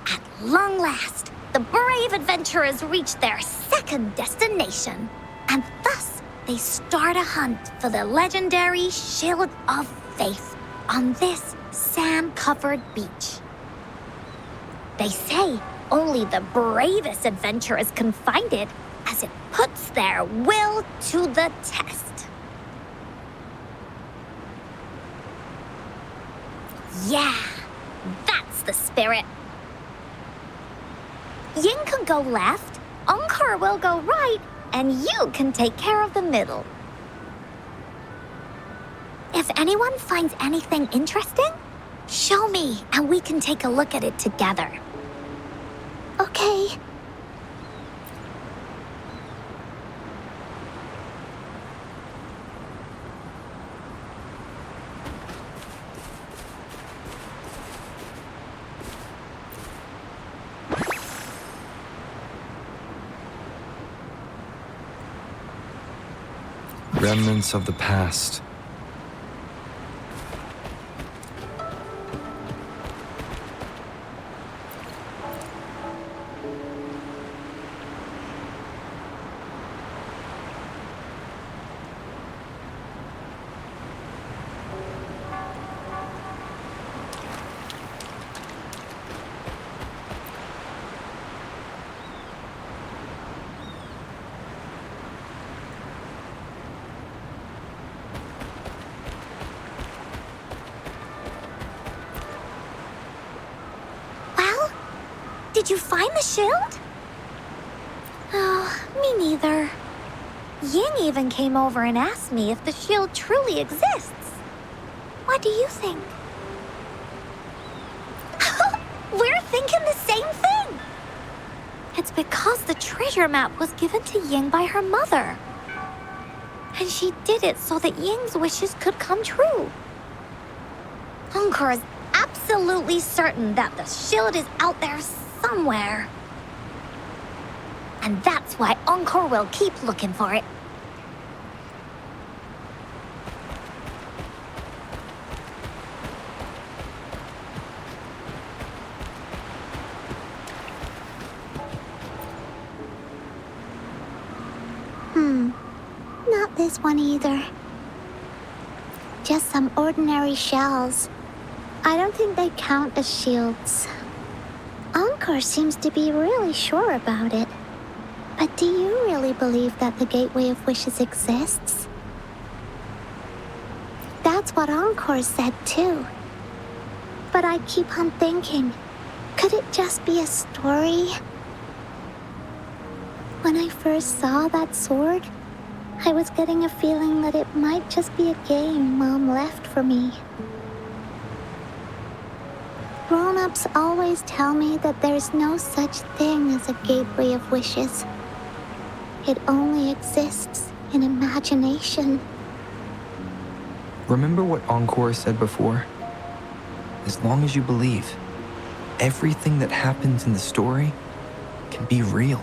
At long last, the brave adventurers reached their second destination. And thus, they start a hunt for the legendary Shield of Faith on this sand-covered beach. They say only the bravest adventurers can find it, as it puts their will to the test. Yeah, that's the spirit. Ying can go left, Encore will go right, and you can take care of the middle. If anyone finds anything interesting, show me and we can take a look at it together. Okay. Remnants of the past. Well, did you find the shield? Oh, me neither. Ying even came over and asked me if the shield truly exists. What do you think? We're thinking the same thing. It's because the treasure map was given to Ying by her mother. And she did it so that Ying's wishes could come true. Encore is absolutely certain that the shield is out there somewhere. And that's why Encore will keep looking for it. Not this one either. Just some ordinary shells. I don't think they count as shields. Encore seems to be really sure about it. But do you really believe that the Gateway of Wishes exists? That's what Encore said too. But I keep on thinking, could it just be a story? When I first saw that sword, I was getting a feeling that it might just be a game Mom left for me. Grown-ups always tell me that there's no such thing as a Gateway of Wishes. It only exists in imagination. Remember what Encore said before? As long as you believe, everything that happens in the story can be real.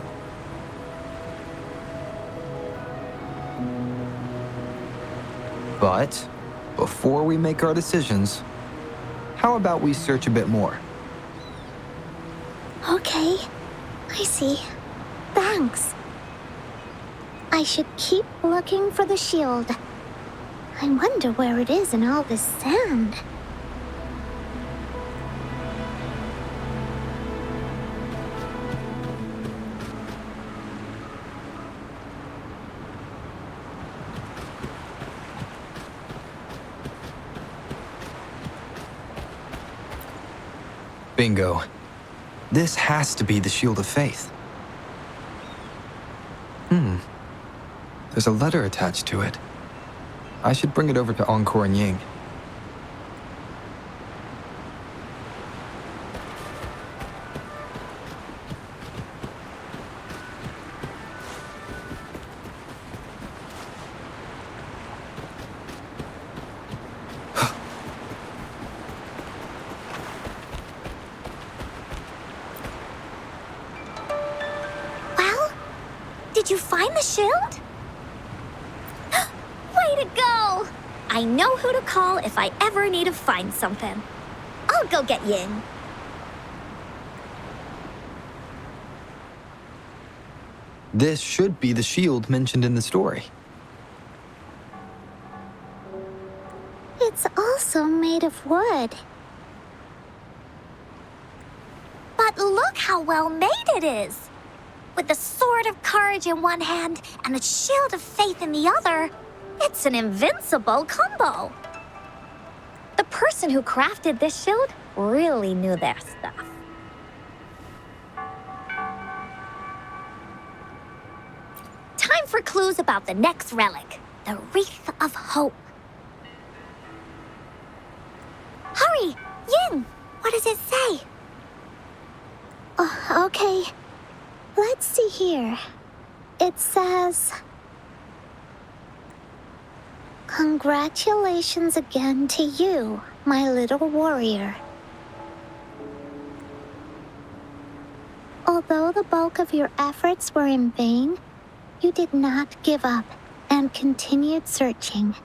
But before we make our decisions, how about we search a bit more? Okay, I see. Thanks. I should keep looking for the shield. I wonder where it is in all this sand. Bingo. This has to be the Shield of Faith. There's a letter attached to it. I should bring it over to Encore and Ying. Well, did you find the shield? Way to go! I know who to call if I ever need to find something. I'll go get Ying. This should be the shield mentioned in the story. It's also made of wood. But look how well made it is! With the sword of courage in one hand and the shield of faith in the other, it's an invincible combo. The person who crafted this shield really knew their stuff. Time for clues about the next relic, the Wreath of Hope. Hurry! Ying! What does it say? Okay. Let's see here. It says... Congratulations again to you, my little warrior. Although the bulk of your efforts were in vain, you did not give up and continued searching.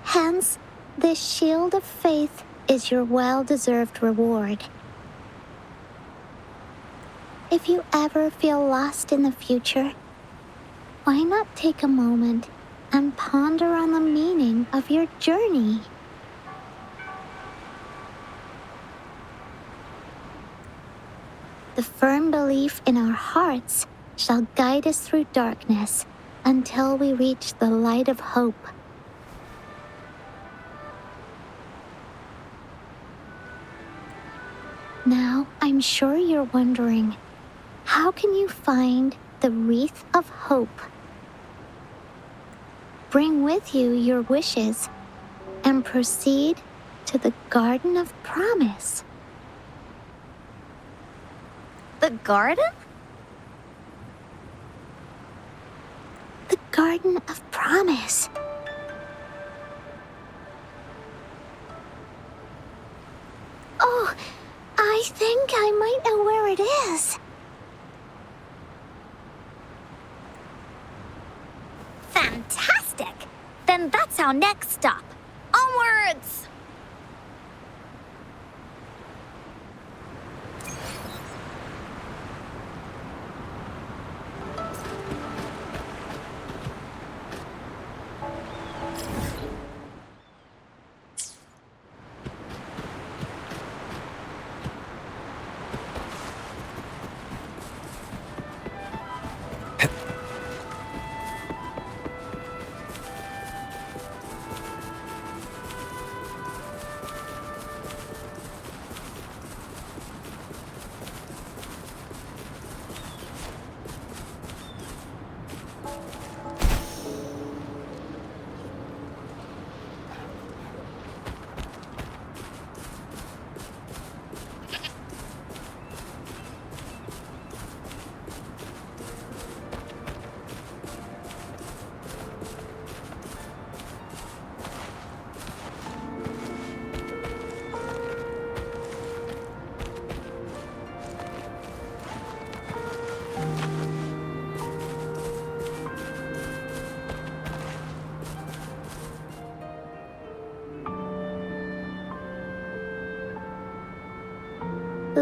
Hence, this shield of faith is your well-deserved reward. If you ever feel lost in the future, why not take a moment and ponder on the meaning of your journey? The firm belief in our hearts shall guide us through darkness until we reach the light of hope. Now, I'm sure you're wondering, how can you find the Wreath of Hope? Bring with you your wishes and proceed to the Garden of Promise. The garden? The Garden of Promise. Oh, I think I might know where it is. Fantastic! Then that's our next stop. Onwards!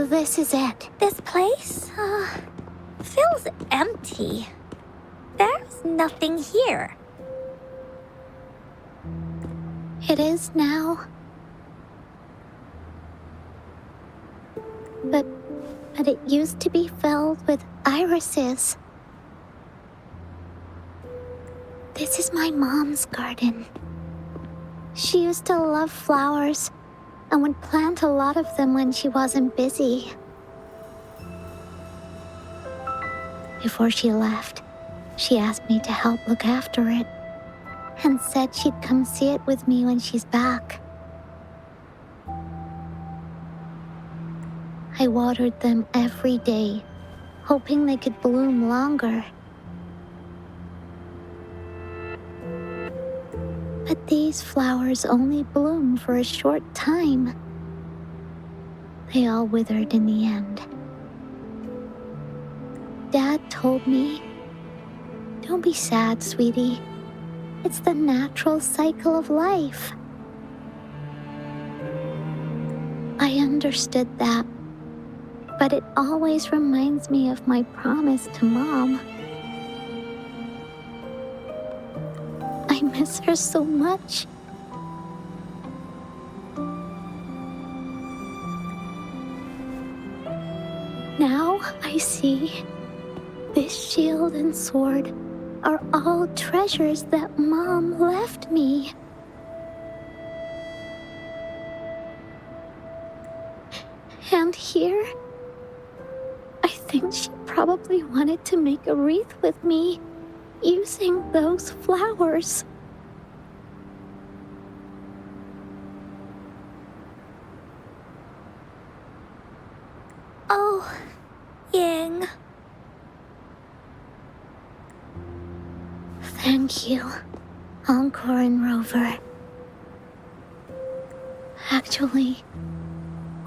This is it. This place, feels empty. There's nothing here. It is now. But it used to be filled with irises. This is my mom's garden. She used to love flowers and would plant a lot of them when she wasn't busy. Before she left, she asked me to help look after it and said she'd come see it with me when she's back. I watered them every day, hoping they could bloom longer. But these flowers only bloom for a short time. They all withered in the end. Dad told me, "Don't be sad, sweetie. It's the natural cycle of life." I understood that, but it always reminds me of my promise to Mom. I miss her so much. Now I see this shield and sword are all treasures that Mom left me. And here, I think she probably wanted to make a wreath with me using those flowers. Oh, Ying. Thank you, Encore and Rover. Actually,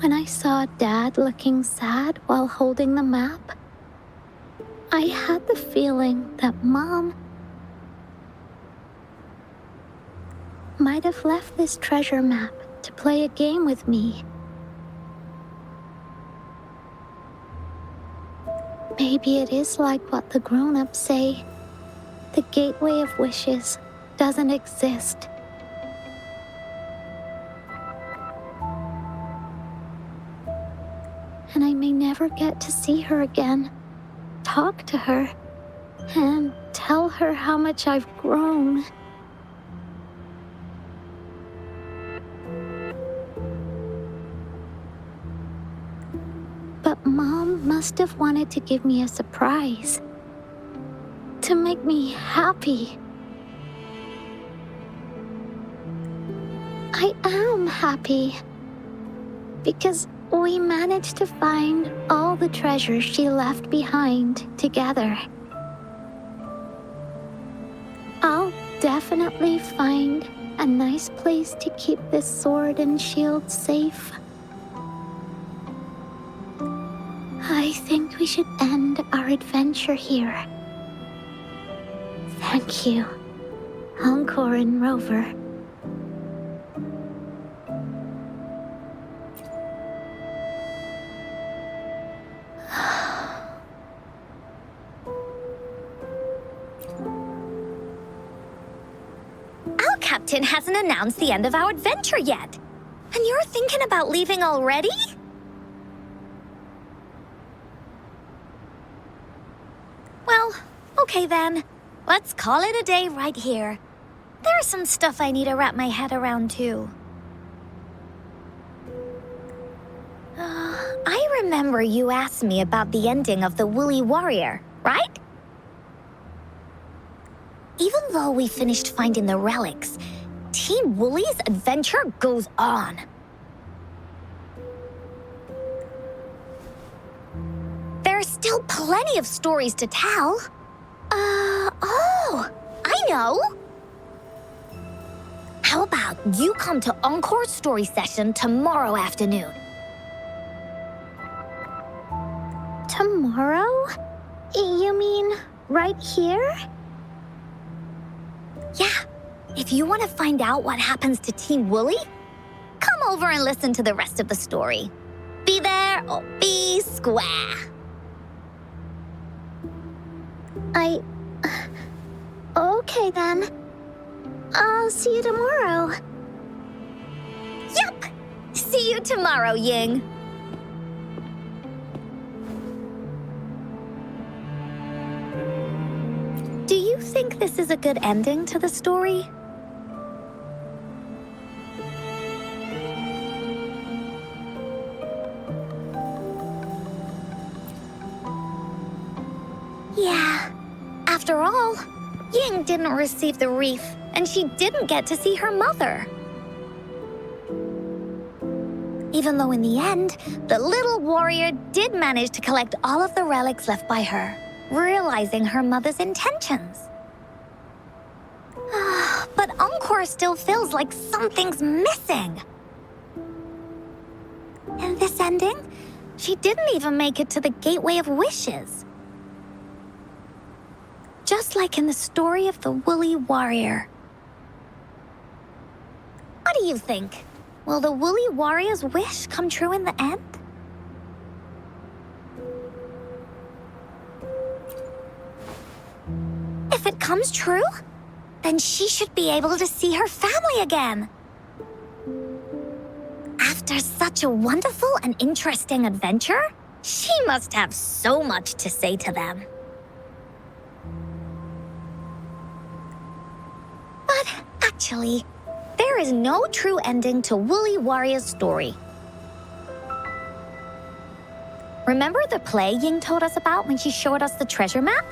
when I saw Dad looking sad while holding the map, I had the feeling that Mom might have left this treasure map to play a game with me. Maybe it is like what the grown-ups say. The gateway of wishes doesn't exist. And I may never get to see her again, talk to her, and tell her how much I've grown. But Mom must have wanted to give me a surprise. To make me happy. I am happy. Because we managed to find all the treasures she left behind together. I'll definitely find a nice place to keep this sword and shield safe. I think we should end our adventure here. Thank you, Encore and Rover. Our captain hasn't announced the end of our adventure yet. And you're thinking about leaving already? Well, okay then. Let's call it a day right here. There's some stuff I need to wrap my head around too. I remember you asked me about the ending of the Woolly Warrior, right? Even though we finished finding the relics, Team Woolly's adventure goes on. There's still plenty of stories to tell. Oh, I know. How about you come to Encore Story session tomorrow afternoon? Tomorrow? You mean right here? Yeah, if you want to find out what happens to Team Woolly, come over and listen to the rest of the story. Be there I'll be square. Okay then. I'll see you tomorrow. Yup! See you tomorrow, Ying. Do you think this is a good ending to the story? Yeah. After all, Ying didn't receive the wreath, and she didn't get to see her mother. Even though in the end, the little warrior did manage to collect all of the relics left by her, realizing her mother's intentions. But Encore still feels like something's missing. In this ending, she didn't even make it to the Gateway of Wishes. Just like in the story of the Woolly Warrior. What do you think? Will the Woolly Warrior's wish come true in the end? If it comes true, then she should be able to see her family again. After such a wonderful and interesting adventure, she must have so much to say to them. But actually, there is no true ending to Woolly Warrior's story. Remember the play Ying told us about when she showed us the treasure map?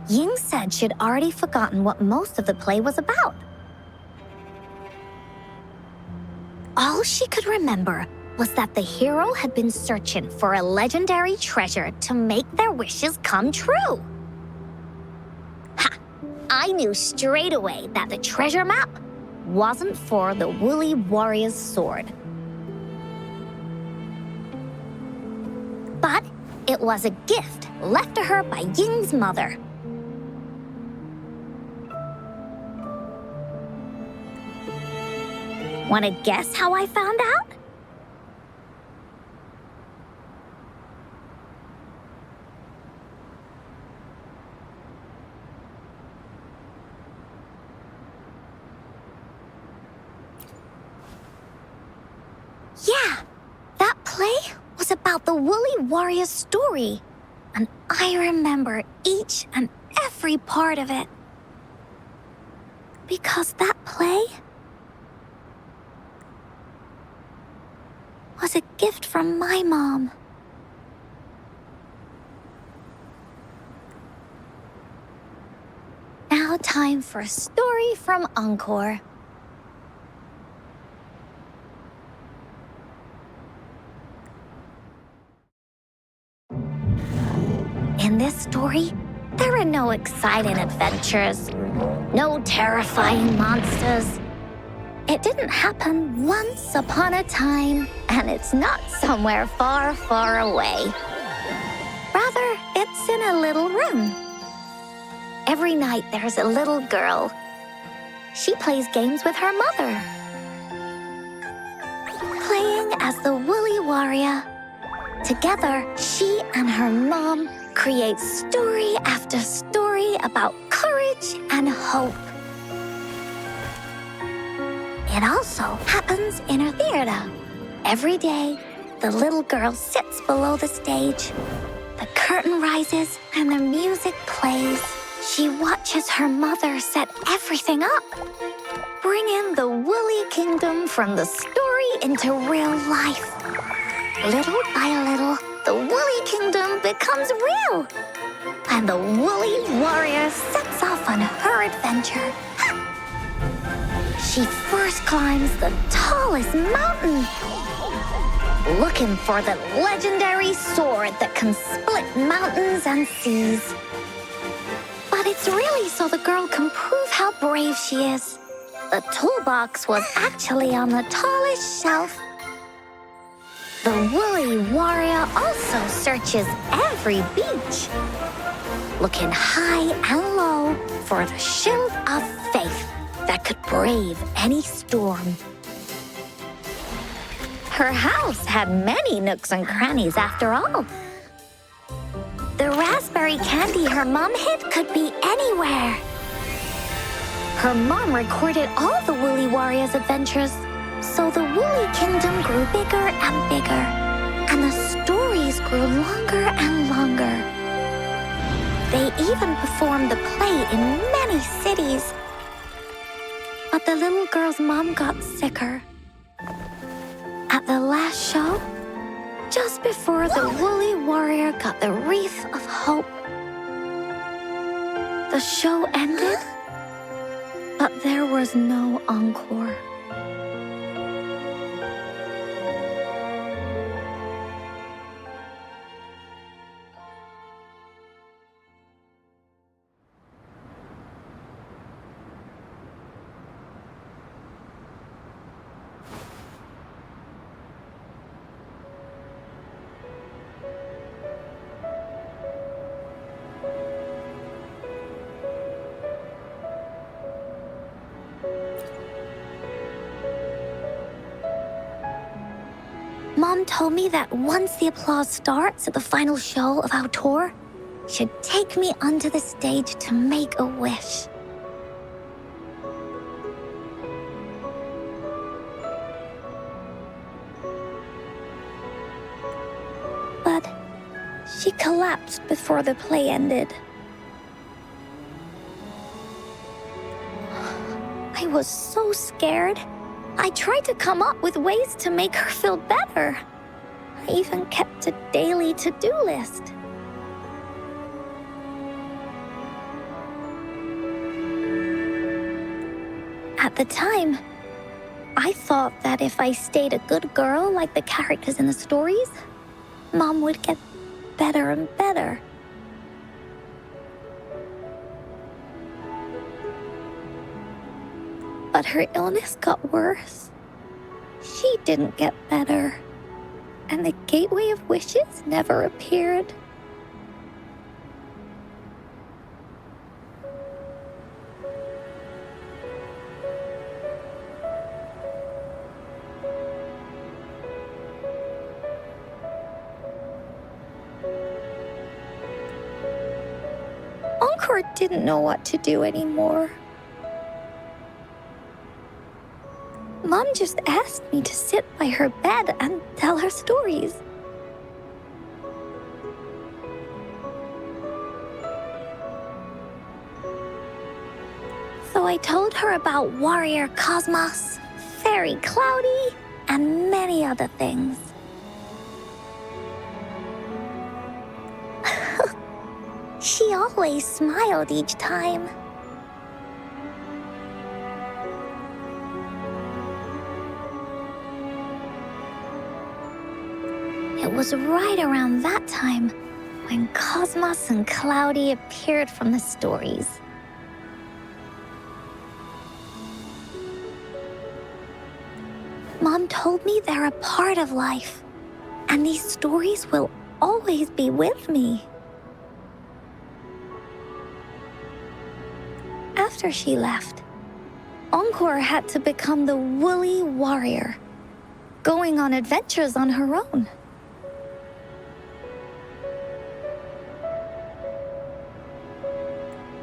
Ying said she'd already forgotten what most of the play was about. All she could remember was that the hero had been searching for a legendary treasure to make their wishes come true. Ha! I knew straight away that the treasure map wasn't for the Woolly Warrior's sword. But it was a gift left to her by Ying's mother. Want to guess how I found out? Yeah, that play was about the Woolly Warrior's story, and I remember each and every part of it. Because that play was a gift from my mom. Now time for a story from Encore. In this story, there are no exciting adventures, no terrifying monsters. It didn't happen once upon a time, and it's not somewhere far, far away. Rather, it's in a little room. Every night there's a little girl. She plays games with her mother. Playing as the Woolly Warrior. Together, she and her mom create story after story about courage and hope. It also happens in her theater. Every day, the little girl sits below the stage. The curtain rises and the music plays. She watches her mother set everything up, bringing the Woolly Kingdom from the story into real life. Little by little, the Woolly Kingdom becomes real, and the Woolly Warrior sets off on her adventure. She first climbs the tallest mountain, looking for the legendary sword that can split mountains and seas. But it's really so the girl can prove how brave she is. The toolbox was actually on the tallest shelf. The Woolly Warrior also searches every beach, looking high and low for the shield of faith. that could brave any storm. Her house had many nooks and crannies after all. The raspberry candy her mom hid could be anywhere. Her mom recorded all the Woolly Warriors' adventures, so the Woolly Kingdom grew bigger and bigger, and the stories grew longer and longer. They even performed the play in many cities. But the little girl's mom got sicker. At the last show, just before the Woolly Warrior got the wreath of hope, the show ended, but there was no encore. Mom told me that once the applause starts at the final show of our tour, she'd take me onto the stage to make a wish. But she collapsed before the play ended. I was so scared. I tried to come up with ways to make her feel better. I even kept a daily to-do list. At the time, I thought that if I stayed a good girl like the characters in the stories, Mom would get better and better. But her illness got worse. She didn't get better, and the Gateway of Wishes never appeared. Encore didn't know what to do anymore. Mom just asked me to sit by her bed and tell her stories. So I told her about Warrior Cosmos, Fairy Cloudy, and many other things. She always smiled each time. It was right around that time when Cosmos and Cloudy appeared from the stories. Mom told me they're a part of life, and these stories will always be with me. After she left, Encore had to become the Woolly Warrior, going on adventures on her own.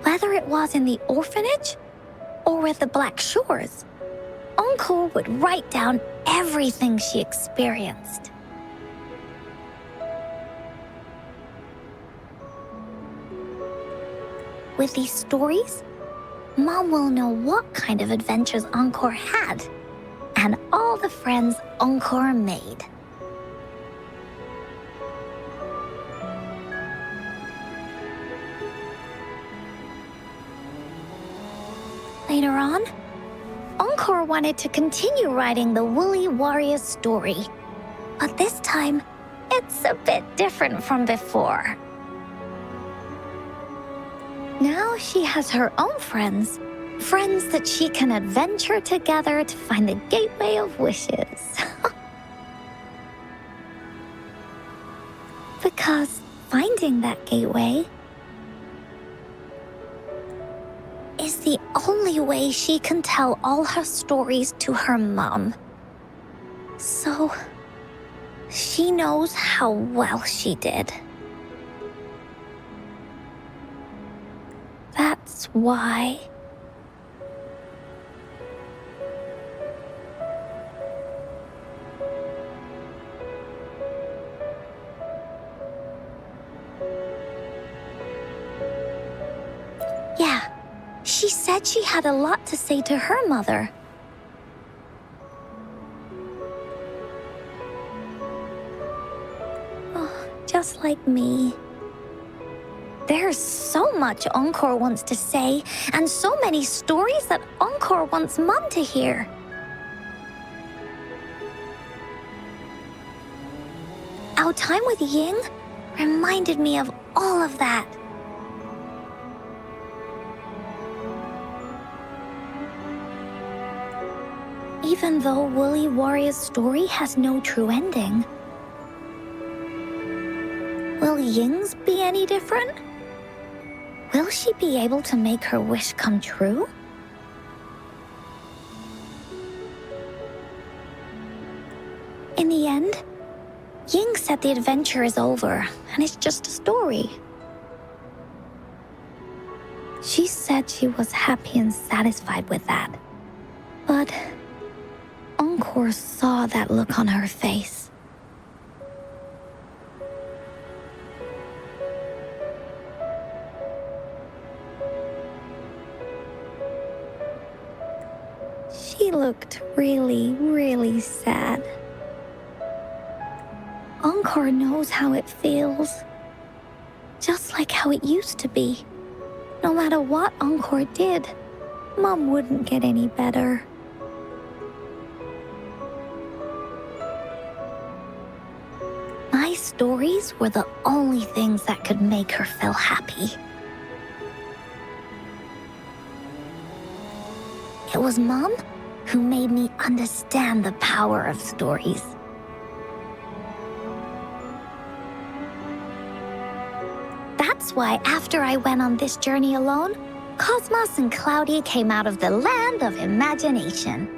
Whether it was in the orphanage or with the Black Shores, Encore would write down everything she experienced. With these stories, Mom will know what kind of adventures Encore had and all the friends Encore made. Later on, Encore wanted to continue writing the Woolly Warrior story, but this time, it's a bit different from before. Now she has her own friends that she can adventure together to find the Gateway of Wishes. Because finding that gateway is the only only way she can tell all her stories to her mom. So, she knows how well she did. That's why. Yeah, she said she had a lot to say to her mother. Oh, just like me. There's so much Encore wants to say, and so many stories that Encore wants Mom to hear. Our time with Ying reminded me of all of that. Even though Woolly Warrior's story has no true ending, will Ying's be any different? Will she be able to make her wish come true? In the end, Ying said the adventure is over and it's just a story. She said she was happy and satisfied with that. But Encore saw that look on her face. She looked really, really sad. Encore knows how it feels. Just like how it used to be. No matter what Encore did, Mom wouldn't get any better. My stories were the only things that could make her feel happy. It was Mom who made me understand the power of stories. That's why after I went on this journey alone, Cosmos and Cloudy came out of the land of imagination.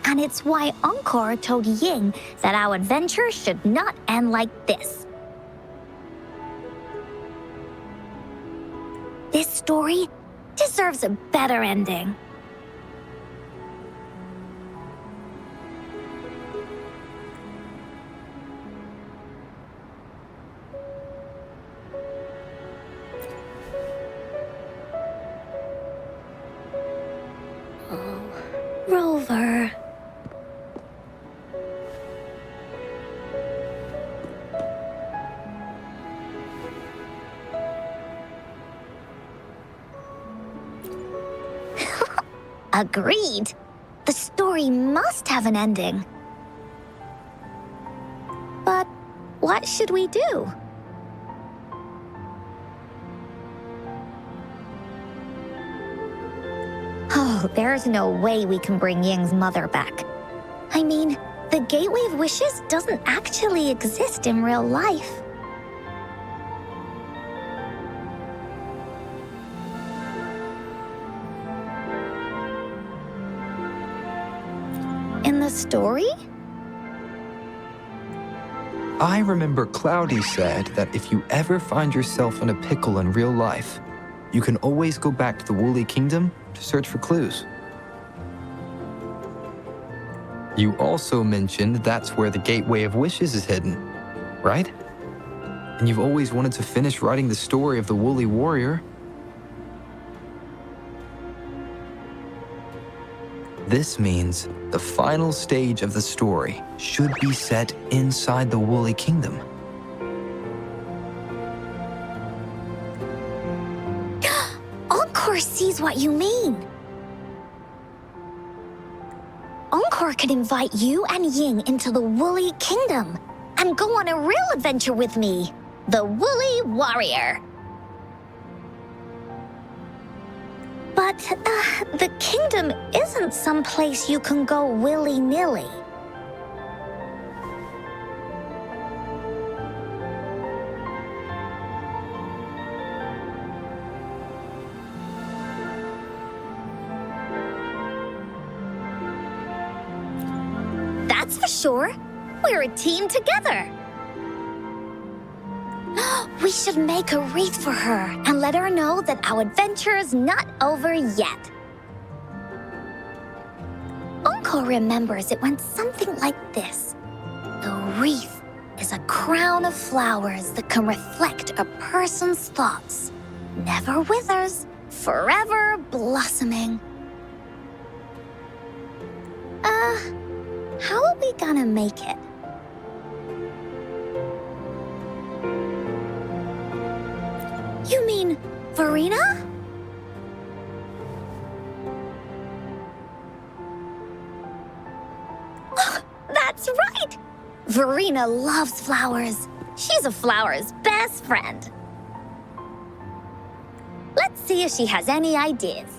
And it's why Encore told Ying that our adventure should not end like this. This story deserves a better ending. Oh, Rover. Agreed. The story must have an ending. But what should we do? Oh, there's no way we can bring Ying's mother back. I mean, the Gateway of Wishes doesn't actually exist in real life. In the story? I remember Cloudy said that if you ever find yourself in a pickle in real life, you can always go back to the Woolly Kingdom to search for clues. You also mentioned that's where the Gateway of Wishes is hidden, right? And you've always wanted to finish writing the story of the Woolly Warrior. This means the final stage of the story should be set inside the Woolly Kingdom. Encore sees what you mean. Encore could invite you and Ying into the Woolly Kingdom and go on a real adventure with me, the Woolly Warrior. But the kingdom isn't some place you can go willy-nilly. that's for sure. We're a team together. We should make a wreath for her and let her know that our adventure is not over yet. Encore remembers it went something like this. The wreath is a crown of flowers that can reflect a person's thoughts. Never withers, forever blossoming. How are we gonna make it? You mean Verena? Oh, that's right! Verena loves flowers. She's a flower's best friend. Let's see if she has any ideas.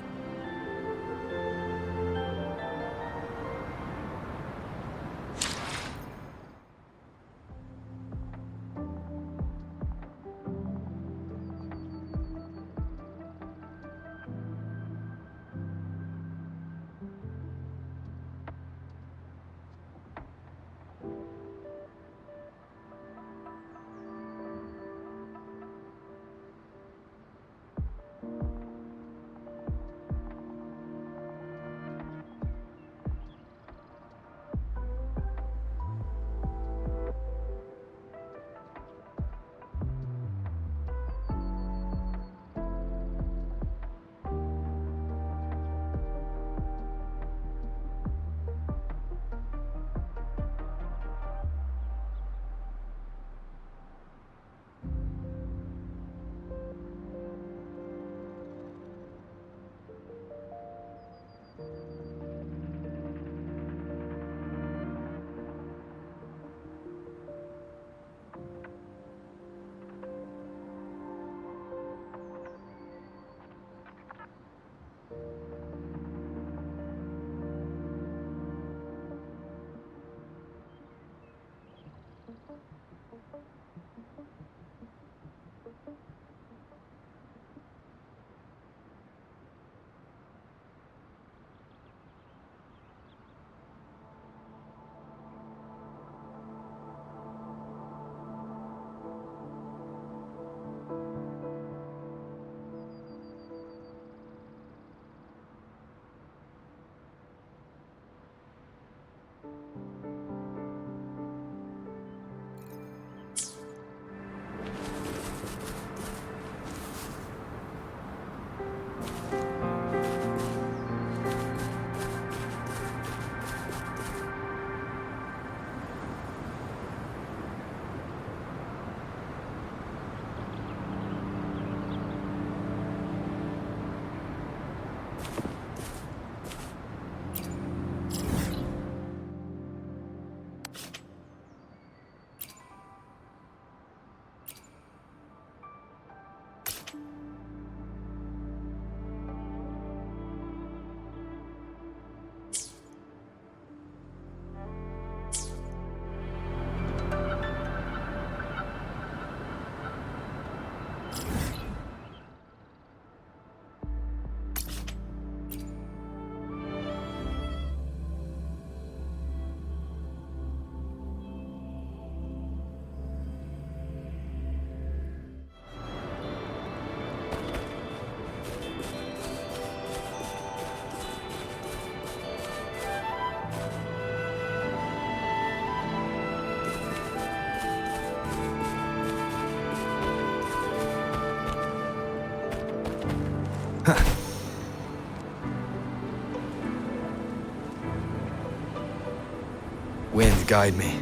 Wind, guide me.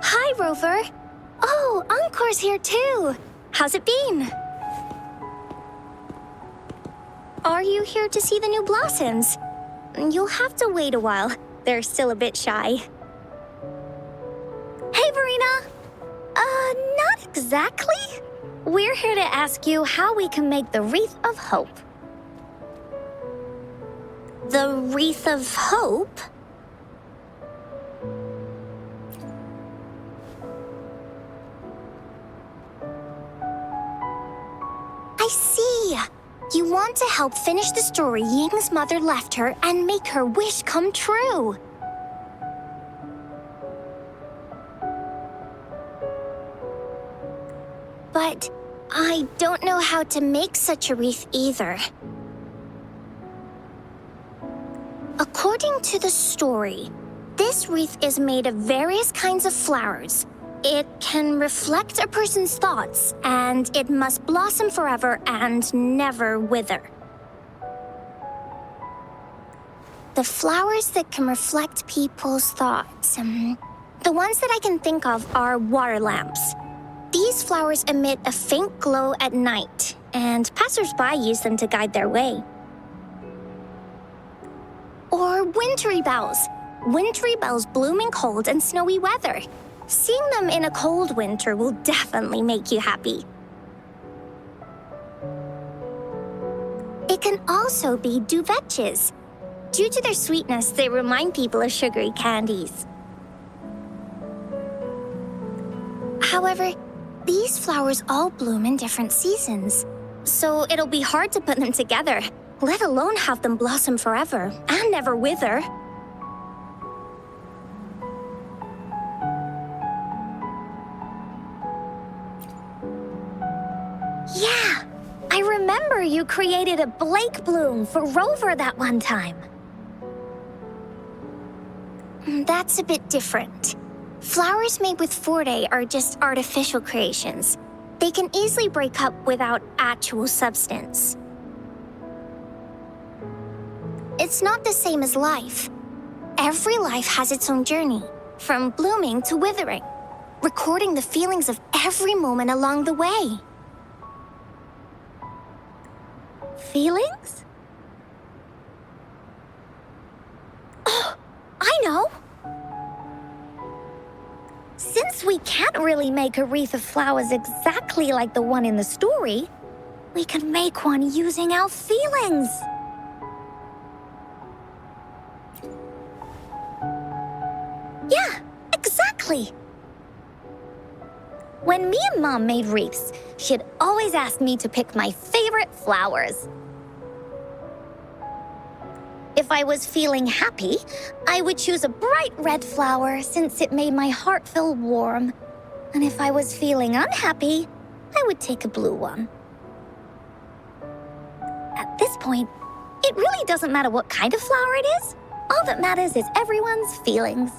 Hi, Rover. Oh, Encore's here too. How's it been? Are you here to see the new blossoms? You'll have to wait a while. They're still a bit shy. Hey, Verena. Not exactly. We're here to ask you how we can make the Wreath of Hope. The Wreath of Hope? I see. You want to help finish the story Ying's mother left her and make her wish come true. But I don't know how to make such a wreath either. According to the story, this wreath is made of various kinds of flowers. It can reflect a person's thoughts, and it must blossom forever and never wither. The flowers that can reflect people's thoughts. The ones that I can think of are water lamps. These flowers emit a faint glow at night, and passersby use them to guide their way. Or wintry bells. Wintry bells bloom in cold and snowy weather. Seeing them in a cold winter will definitely make you happy. It can also be duvetches. Due to their sweetness, they remind people of sugary candies. However, these flowers all bloom in different seasons, so it'll be hard to put them together, let alone have them blossom forever and never wither. Yeah, I remember you created a Blake bloom for Rover that one time. That's a bit different. Flowers made with Forte are just artificial creations. They can easily break up without actual substance. It's not the same as life. Every life has its own journey, from blooming to withering, recording the feelings of every moment along the way. Feelings? Oh, I know! Since we can't really make a wreath of flowers exactly like the one in the story, we can make one using our feelings. Yeah, exactly. When me and Mom made wreaths, she'd always ask me to pick my favorite flowers. If I was feeling happy, I would choose a bright red flower since it made my heart feel warm. And if I was feeling unhappy, I would take a blue one. At this point, it really doesn't matter what kind of flower it is. All that matters is everyone's feelings.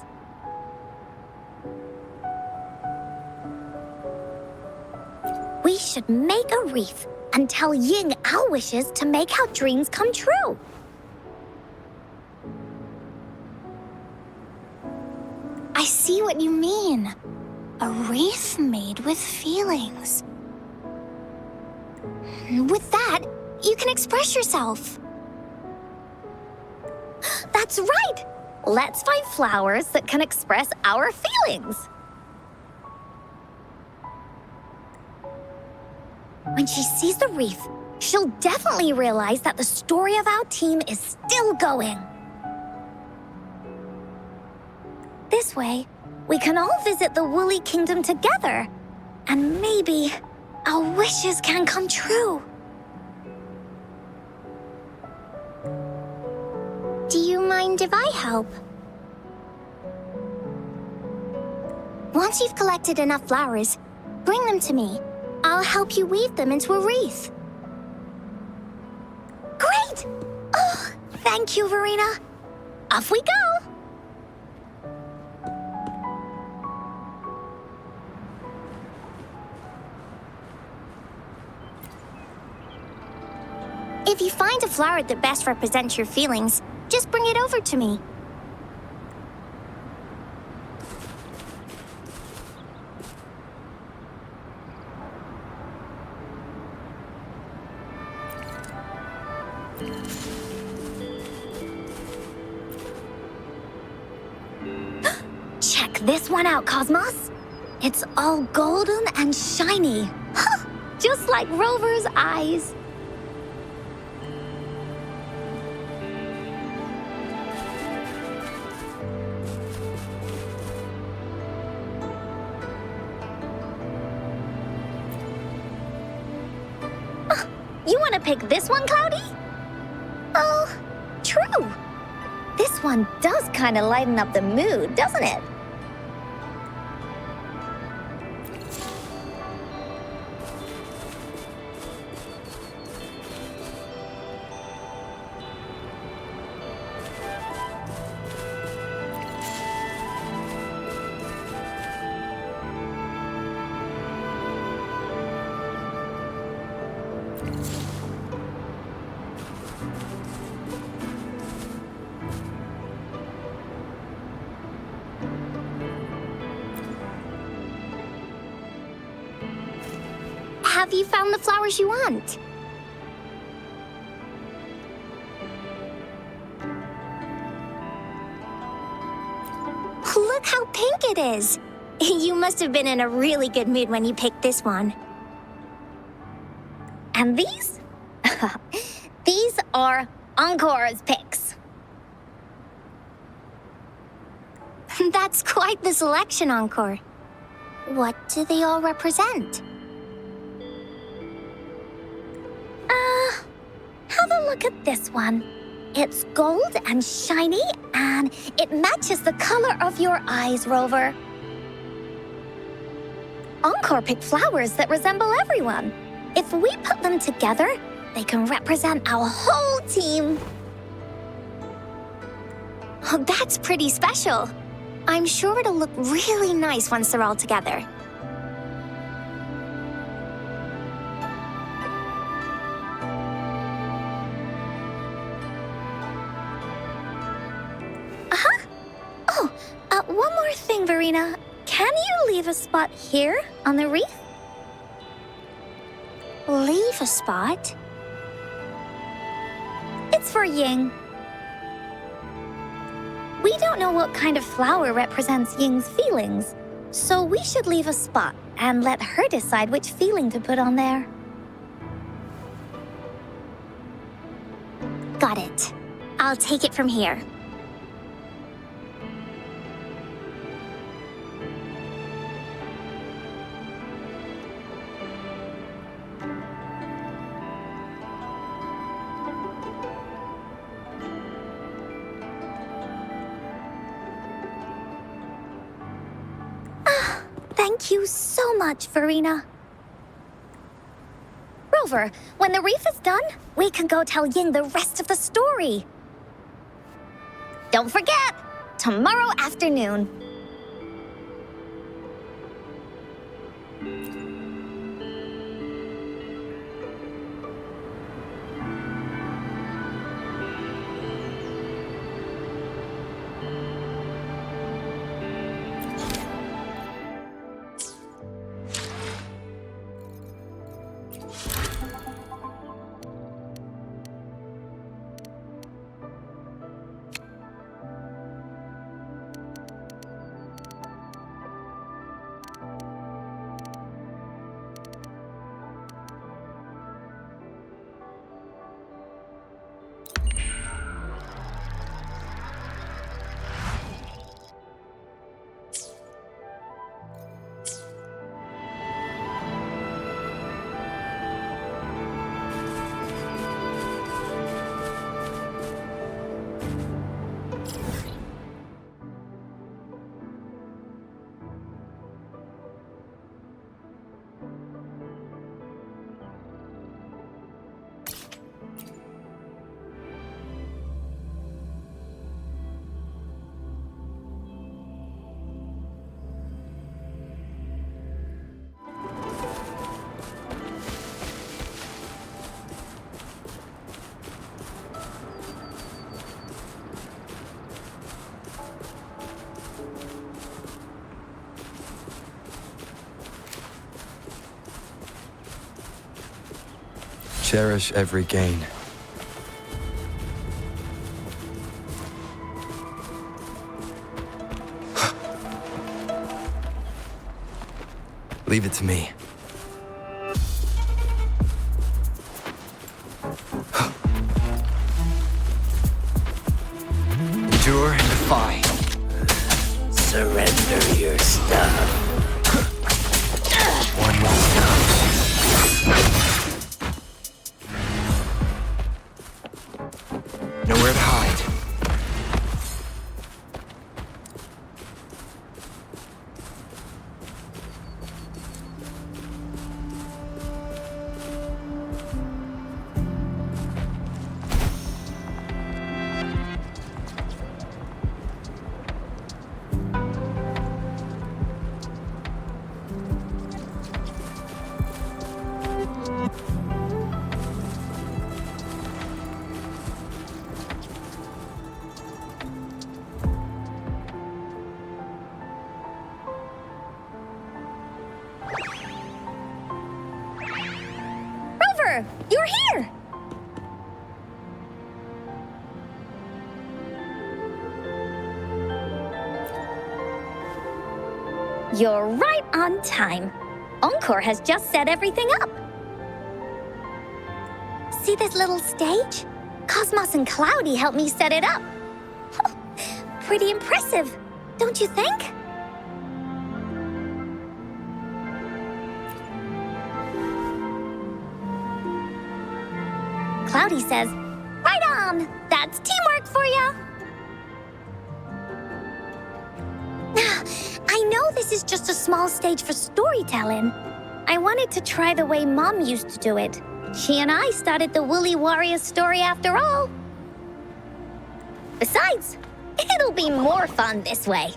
We should make a wreath and tell Ying our wishes to make our dreams come true. I see what you mean. A wreath made with feelings. With that, you can express yourself. That's right! Let's find flowers that can express our feelings. When she sees the wreath, she'll definitely realize that the story of our team is still going. This way, we can all visit the Woolly Kingdom together, and maybe our wishes can come true. Do you mind if I help? Once you've collected enough flowers, bring them to me. I'll help you weave them into a wreath. Great! Oh, thank you, Verena. Off we go! If you find a flower that best represents your feelings, just bring it over to me. Check this one out, Cosmos. It's all golden and shiny. just like Rover's eyes. You want to pick this one, Cloudy? Oh, true. This one does kind of lighten up the mood, doesn't it? Have you found the flowers you want? Look how pink it is. You must have been in a really good mood when you picked this one. And these? These are Encore's picks. That's quite the selection, Encore. What do they all represent? Have a look at this one. It's gold and shiny, and it matches the color of your eyes, Rover. Encore picked flowers that resemble everyone. If we put them together, they can represent our whole team. Oh, that's pretty special. I'm sure it'll look really nice once they're all together. One more thing, Verena. Can you leave a spot here on the reef? Leave a spot? It's for Ying. We don't know what kind of flower represents Ying's feelings, so we should leave a spot and let her decide which feeling to put on there. Got it. I'll take it from here. Thank you so much, Verena. Rover, when the reef is done, we can go tell Ying the rest of the story. Don't forget, tomorrow afternoon. Cherish every gain. Leave it to me. Under your stuff. One last touch. Nowhere to hide. Rover, you're here! You're right on time. Encore has just set everything up. See this little stage? Cosmos and Cloudy helped me set it up. Pretty impressive, don't you think? Cloudy says, right on! That's teamwork for ya! I know this is just a small stage for storytelling. I wanted to try the way Mom used to do it. She and I started the Woolly Warrior story after all. Besides, it'll be more fun this way.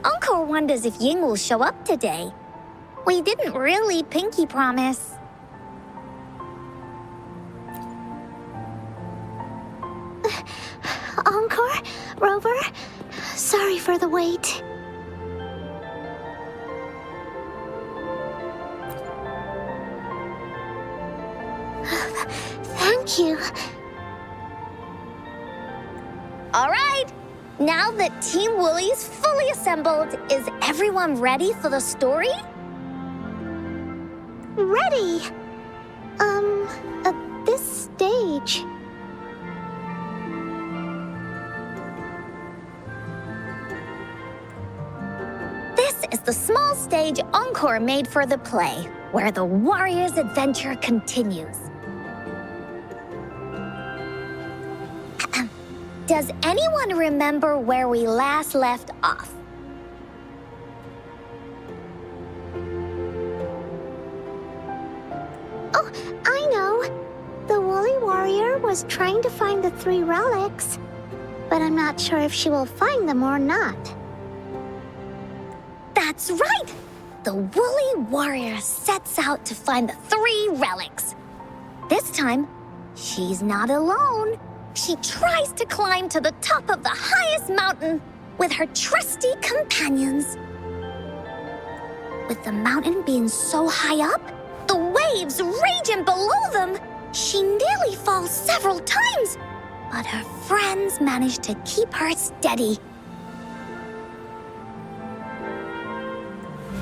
Encore wonders if Ying will show up today. We didn't really pinky promise. Encore? Rover? Sorry for the wait. Thank you. All right, now that Team Woolly's fully assembled, is everyone ready for the story? Ready. At this stage. This is the small stage Encore made for the play, where the warrior's adventure continues. Does anyone remember where we last left off? Oh, I know. The Woolly Warrior was trying to find the 3 relics, but I'm not sure if she will find them or not. That's right! The Woolly Warrior sets out to find the 3 relics. This time, she's not alone. She tries to climb to the top of the highest mountain with her trusty companions. With the mountain being so high up, the waves raging below them, she nearly falls several times, but her friends manage to keep her steady.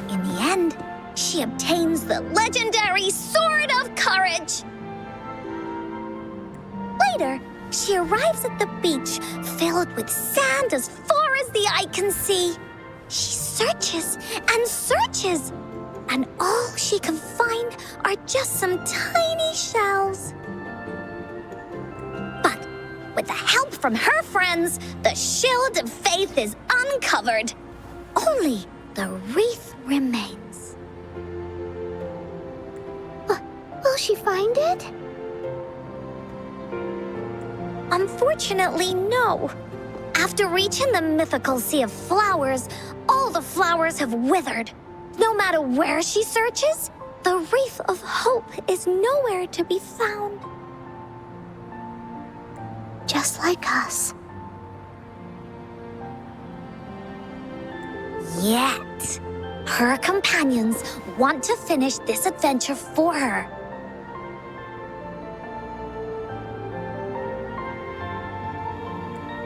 In the end, she obtains the legendary Sword of Courage. Later, she arrives at the beach filled with sand as far as the eye can see. She searches and searches, and all she can find are just some tiny shells. But with the help from her friends, the Shield of Faith is uncovered. Only the wreath remains. Will she find it? Unfortunately, no. After reaching the mythical Sea of Flowers, all the flowers have withered. No matter where she searches, the Wreath of Hope is nowhere to be found. Just like us. Yet, her companions want to finish this adventure for her.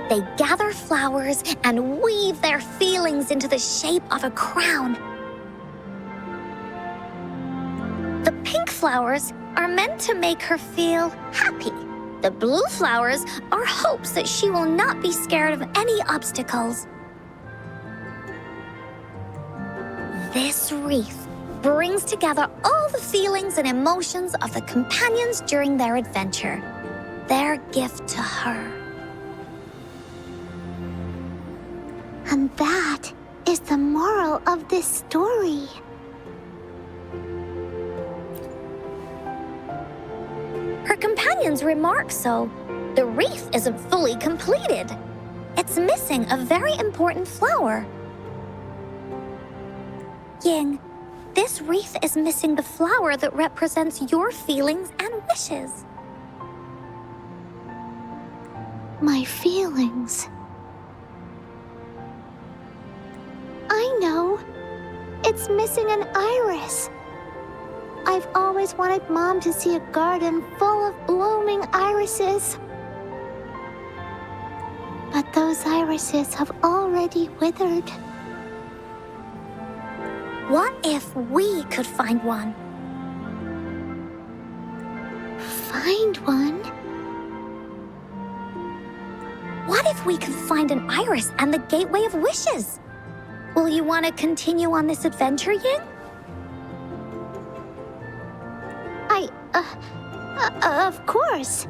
They gather flowers and weave their feelings into the shape of a crown. flowers are meant to make her feel happy. The blue flowers are hopes that she will not be scared of any obstacles. This wreath brings together all the feelings and emotions of the companions during their adventure. Their gift to her. And that is the moral of this story. Her companions remark so. The wreath isn't fully completed. It's missing a very important flower. Ying, this wreath is missing the flower that represents your feelings and wishes. My feelings. I know. It's missing an iris. I've always wanted Mom to see a garden full of blooming irises. But those irises have already withered. What if we could find one? Find one? What if we could find an iris and the Gateway of Wishes? Will you want to continue on this adventure, Ying? Of course.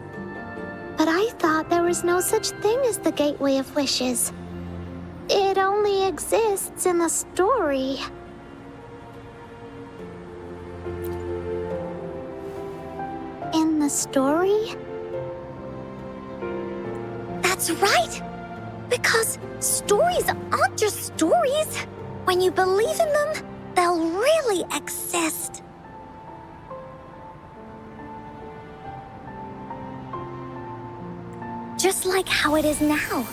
But I thought there was no such thing as the Gateway of Wishes. It only exists in the story. In the story? That's right! Because stories aren't just stories. When you believe in them, they'll really exist. Just like how it is now.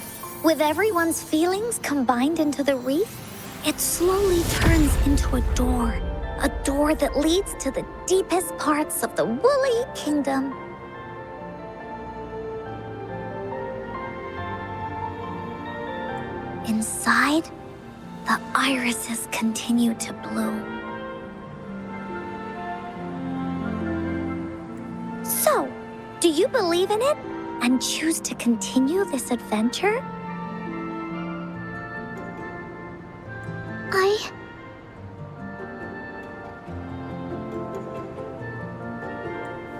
With everyone's feelings combined into the wreath, it slowly turns into a door. A door that leads to the deepest parts of the Woolly Kingdom. Inside, the irises continue to bloom. So, do you believe in it and choose to continue this adventure?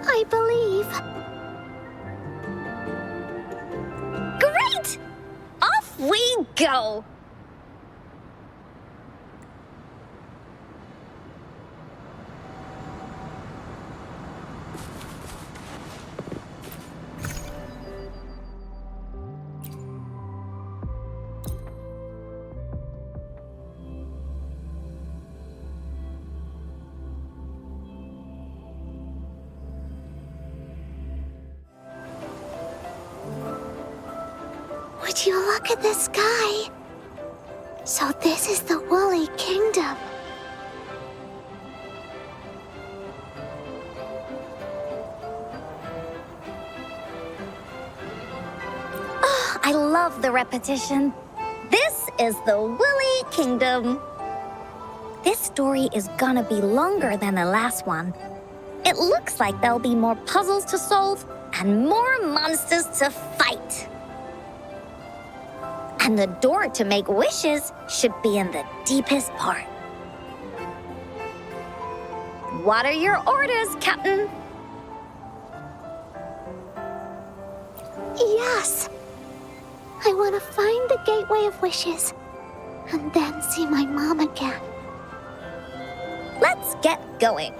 I believe. Great! Off we go! Would you look at the sky? So this is the Woolly Kingdom. Oh, I love the repetition. This is the Woolly Kingdom. This story is gonna be longer than the last one. It looks like there'll be more puzzles to solve and more monsters to fight. And the door to make wishes should be in the deepest part. What are your orders, Captain? Yes. I want to find the Gateway of Wishes and then see my mom again. Let's get going.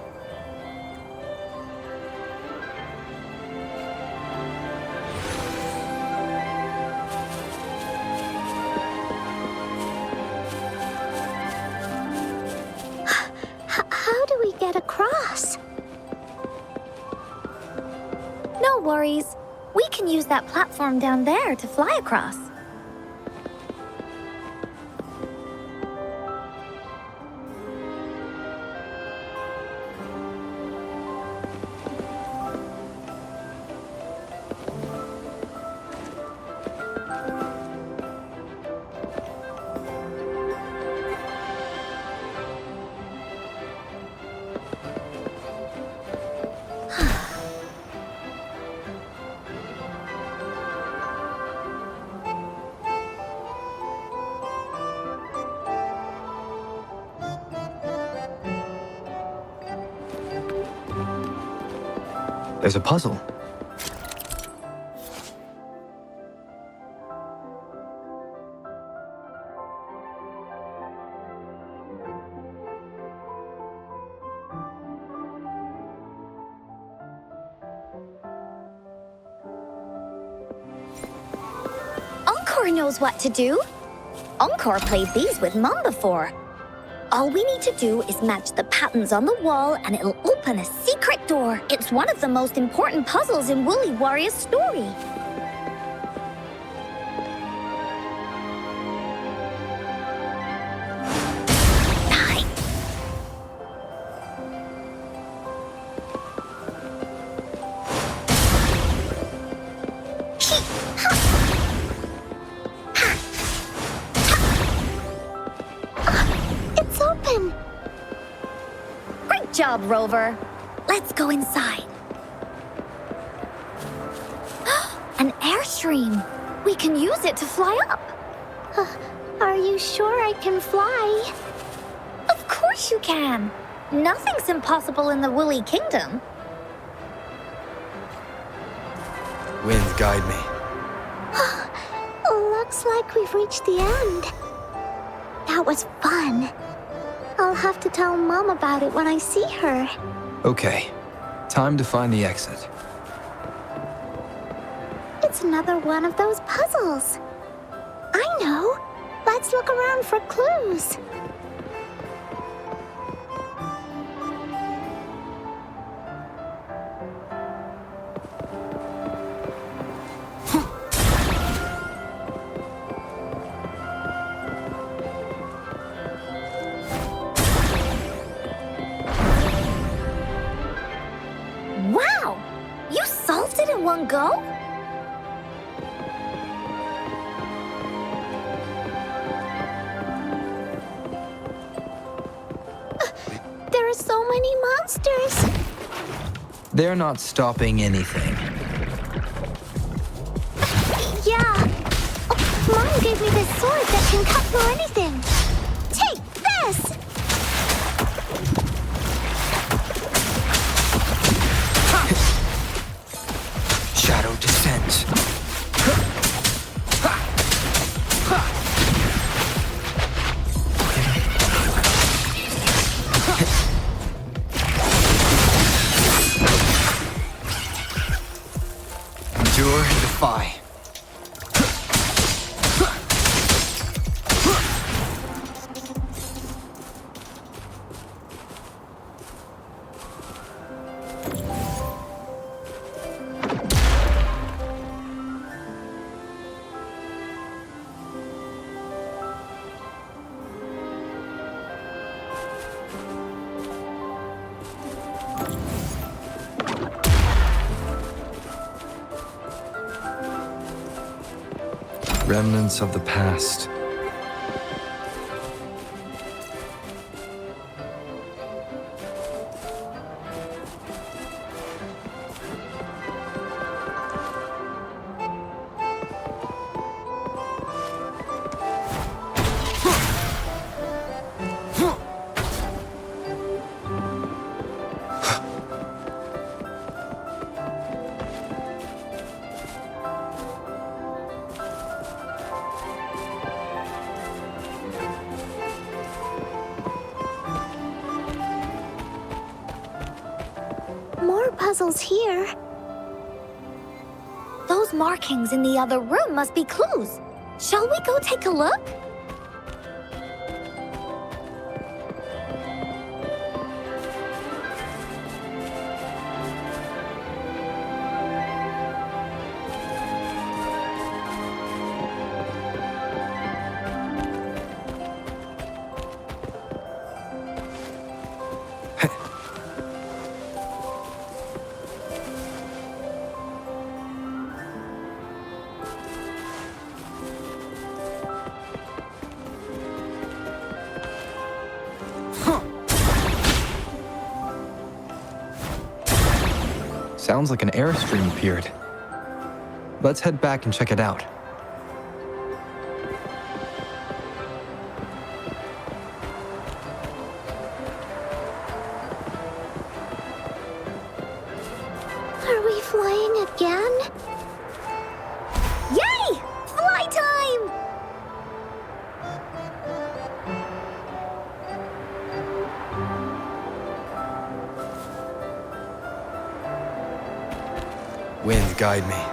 How do we get across? No worries. We can use that platform down there to fly across. There's a puzzle. Encore knows what to do. Encore played these with Mom before. All we need to do is match the patterns on the wall and it'll open a secret door. It's one of the most important puzzles in Woolly Warrior's story. It's open. Great job, Rover. Let's go inside. An airstream. We can use it to fly up. Are you sure I can fly? Of course you can. Nothing's impossible in the Woolly Kingdom. Wind, guide me. Looks like we've reached the end. That was fun. I'll have to tell Mom about it when I see her. Okay, time to find the exit. It's another one of those puzzles. I know. Let's look around for clues. Wow! You solved it in one go? There are so many monsters. They're not stopping anything. Yeah. Oh, Mom gave me this sword that can cut through anything. Take this! Shadow descends. Endure and defy. Remnants of the past. More puzzles here. Those markings in the other room must be clues. Shall we go take a look? Sounds like an airstream appeared. Let's head back and check it out. Are Are we flying again? Yay! Fly time! Wind, guide me.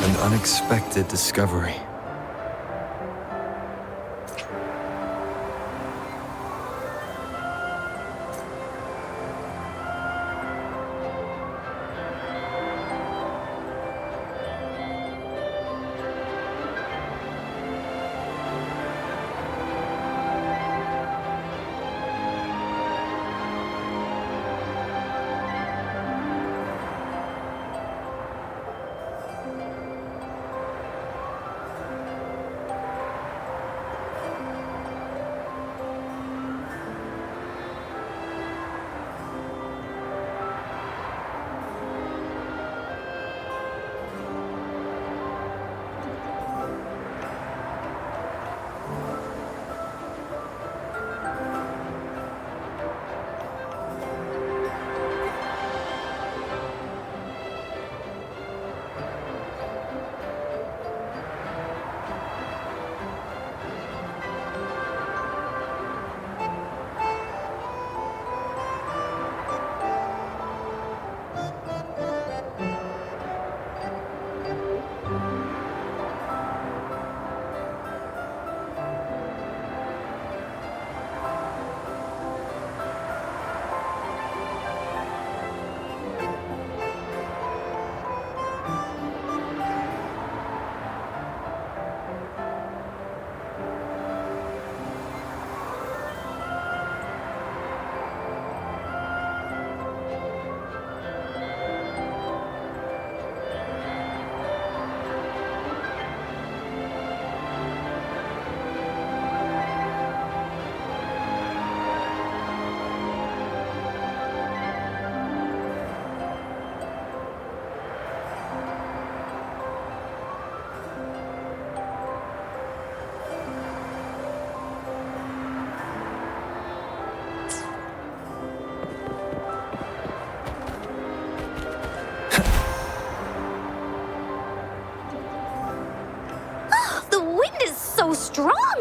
An unexpected discovery.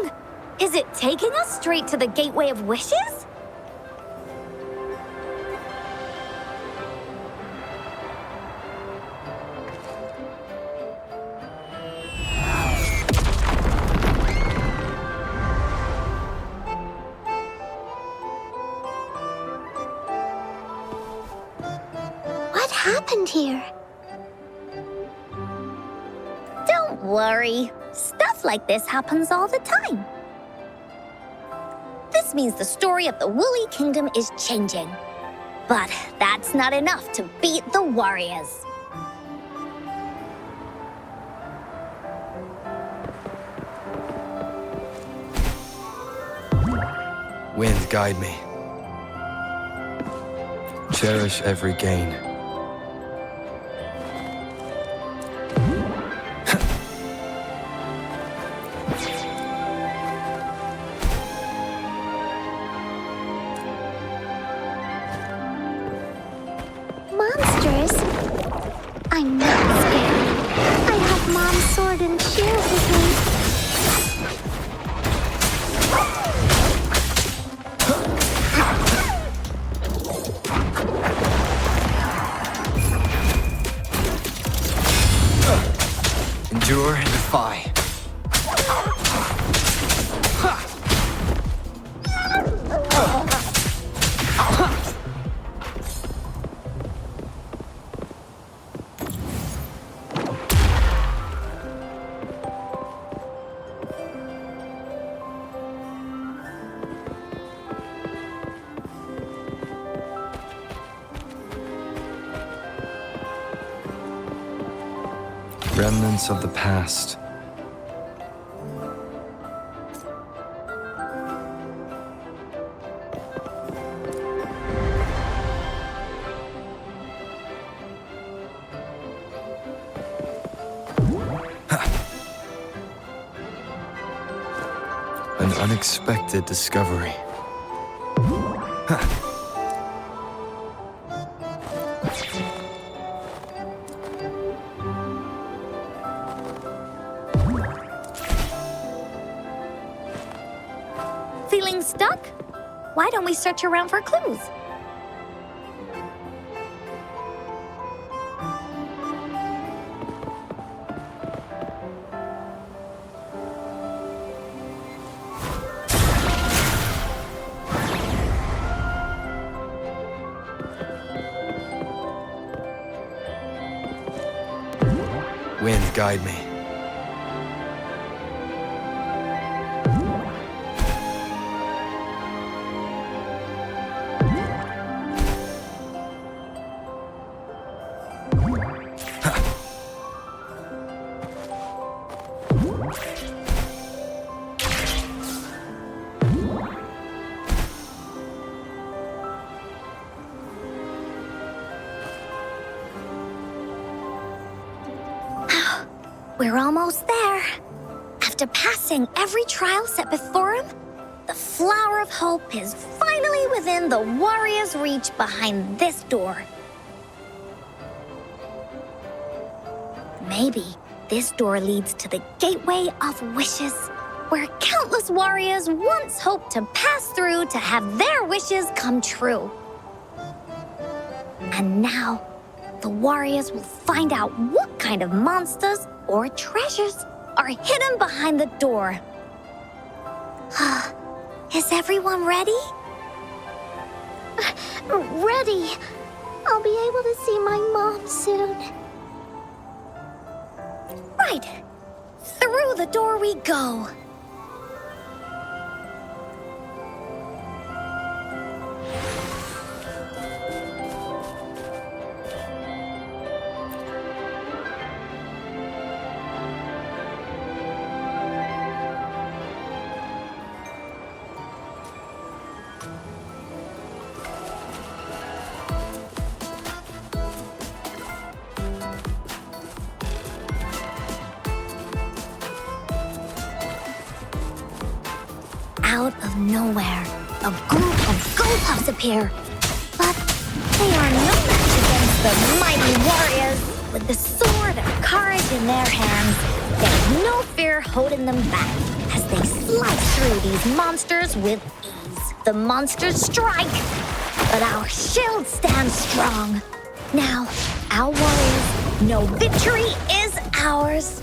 wrong? Is it taking us straight to the Gateway of Wishes? What happened here? Don't worry. Stuff like this happens all the time. This means the story of the Woolly Kingdom is changing. But that's not enough to beat the warriors. Wind, guide me. Cherish every gain. Monsters? I'm not scared. I have Mom's sword and shield with me. Endure and defy. Remnants of the past. An unexpected discovery. Feeling stuck? Why don't we search around for clues? Wind, guide me. We're almost there. After passing every trial set before him, the Flower of Hope is finally within the warrior's reach behind this door. Maybe this door leads to the Gateway of Wishes, where countless warriors once hoped to pass through to have their wishes come true. And now, the warriors will find out what kind of monsters or treasures are hidden behind the door. Is everyone ready? Ready. I'll be able to see my mom soon. Right. Through the door we go. Out of nowhere, a group of Goldpuffs appear. But they are no match against the mighty warriors. With the sword of courage in their hands, there's no fear holding them back as they slice through these monsters with ease. The monsters strike, but our shield stands strong. Now, our warriors know victory is ours.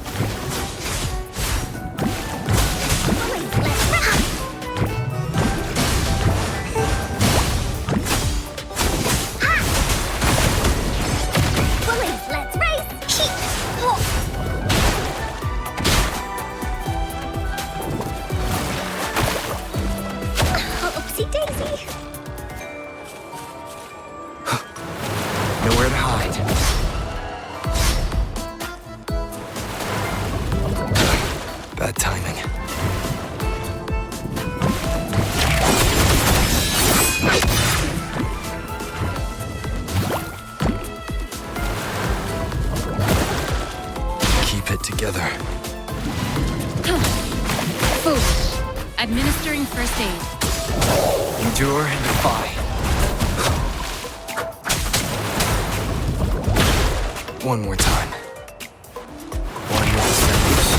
Nowhere to hide. Bad timing. Keep it together. Foolish. Administering first aid. Endure and defy. One more time. One more sentence.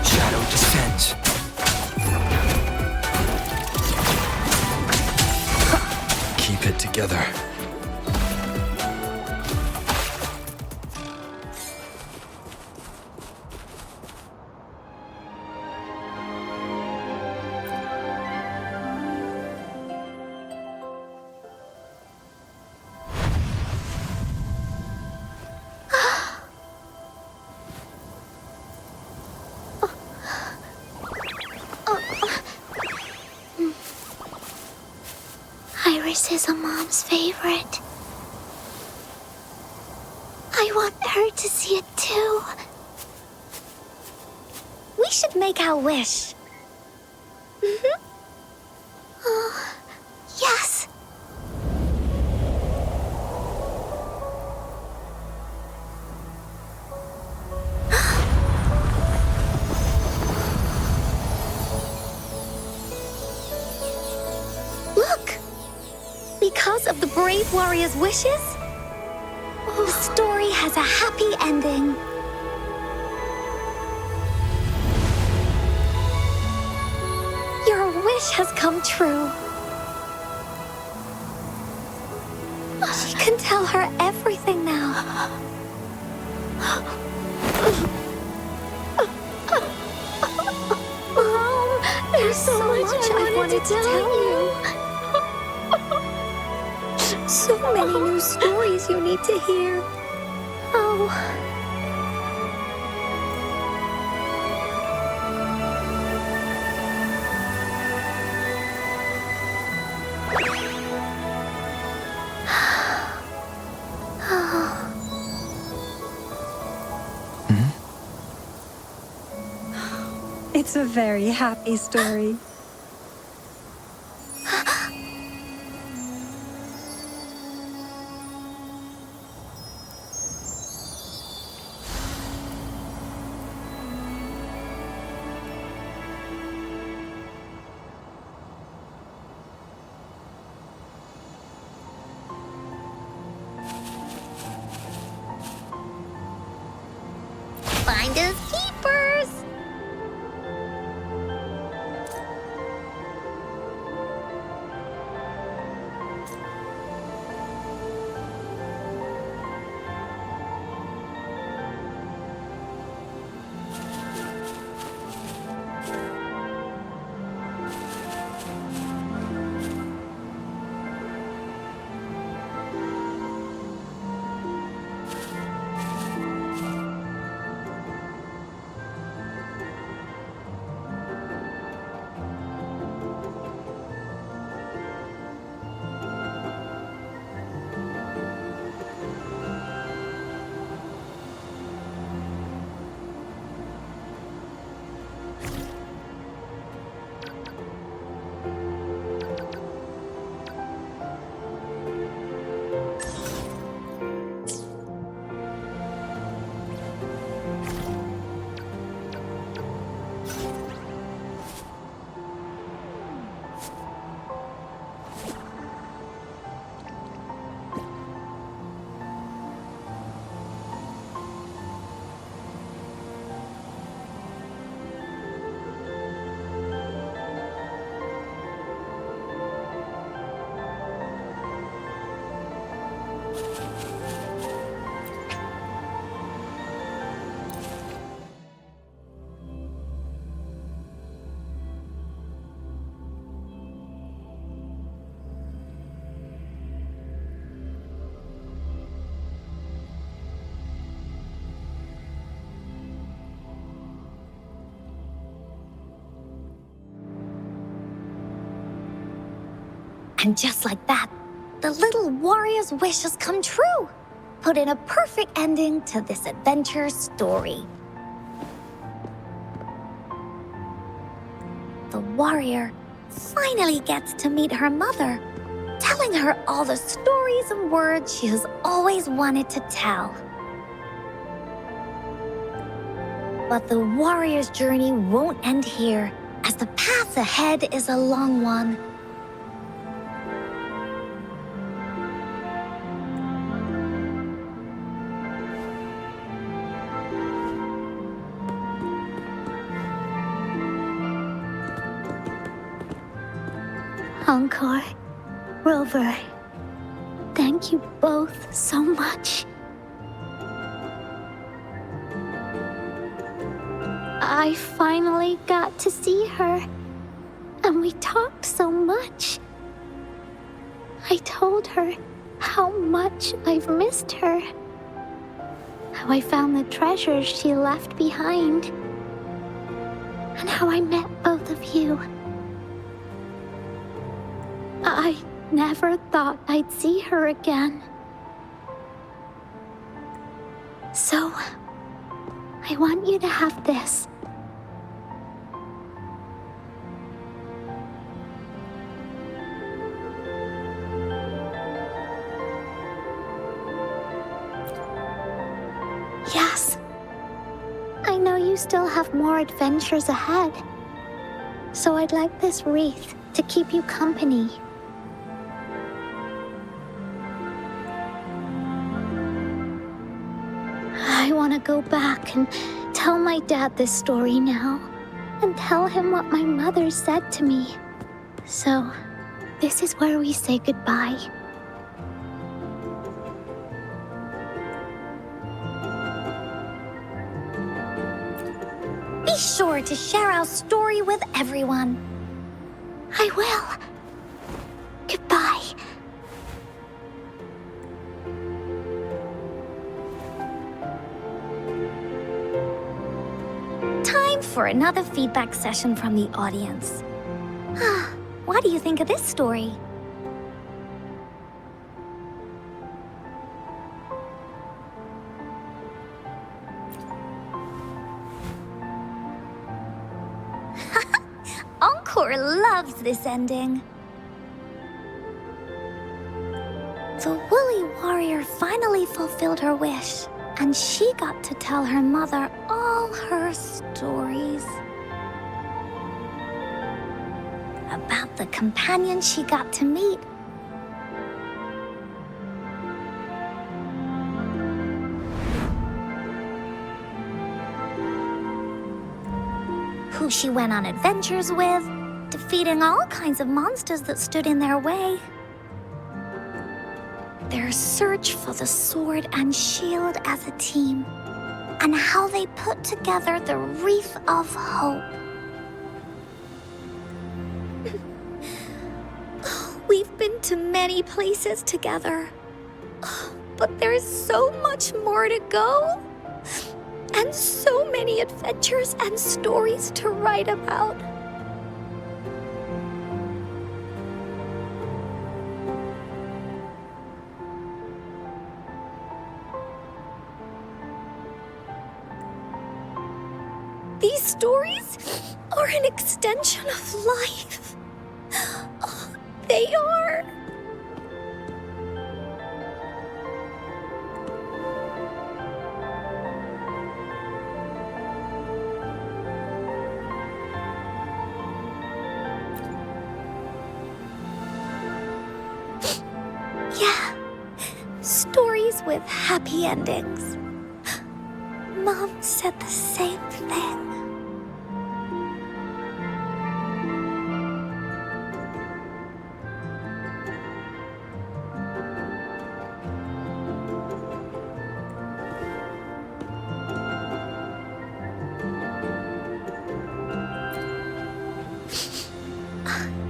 Shadow descends. Keep it together. Iris is a mom's favorite. I want her to see it too. We should make our wish. Oh, yes. Look! Because of the brave warrior's wishes, the story has a happy ending. Your wish has come true. She can tell her everything now. Mom, there's so much I wanted to tell you. So many new stories you need to hear. Oh. It's a very happy story. Finders keepers. And just like that, the little warrior's wish has come true, putting a perfect ending to this adventure story. The warrior finally gets to meet her mother, telling her all the stories and words she has always wanted to tell. But the warrior's journey won't end here, as the path ahead is a long one. Encore, Rover, thank you both so much. I finally got to see her, and we talked so much. I told her how much I've missed her, how I found the treasures she left behind, and how I met both of you. I never thought I'd see her again. So, I want you to have this. Yes. I know you still have more adventures ahead. So I'd like this wreath to keep you company. I want to go back and tell my dad this story now, and tell him what my mother said to me. So, this is where we say goodbye. Be sure to share our story with everyone. I will. Goodbye. Time for another feedback session from the audience. What do you think of this story? Encore loves this ending. The woolly warrior finally fulfilled her wish, and she got to tell her mother all her stories. About the companion she got to meet. Who she went on adventures with, defeating all kinds of monsters that stood in their way. Their search for the sword and shield as a team, and how they put together the wreath of hope. We've been to many places together, but there's so much more to go, and so many adventures and stories to write about. These stories are an extension of life. They are. Yeah, stories with happy endings. Mom said the same thing.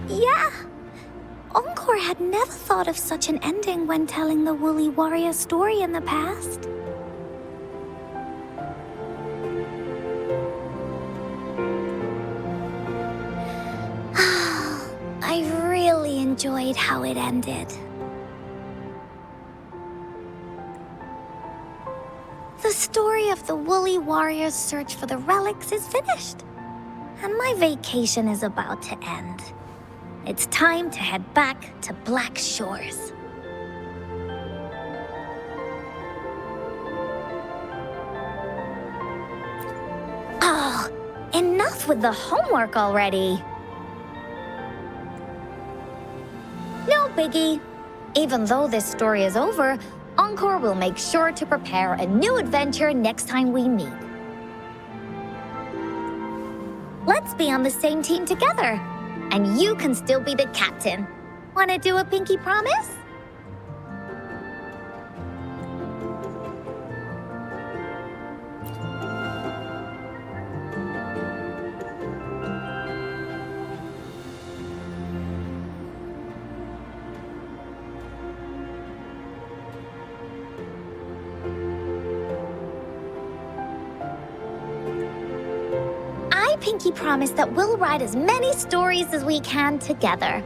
Yeah, Encore had never thought of such an ending when telling the Woolly Warrior story in the past. I really enjoyed how it ended. The story of the Woolly Warrior's search for the relics is finished, and my vacation is about to end. It's time to head back to Black Shores. Oh, enough with the homework already. No biggie. Even though this story is over, Encore will make sure to prepare a new adventure next time we meet. Let's be on the same team together. And you can still be the captain. Wanna do a pinky promise? I pinky promise that we'll write as many stories as we can together.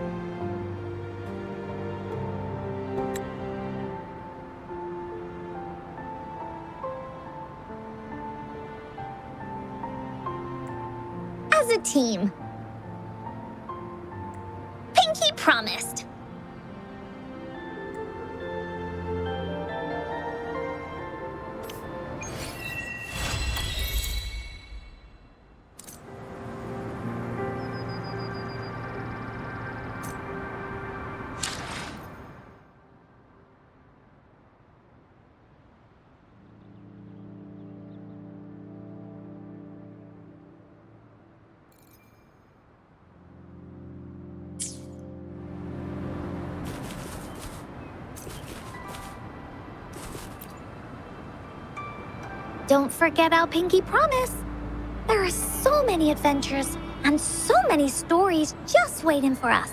As a team. Pinky promised. Don't forget our pinky promise. There are so many adventures and so many stories just waiting for us.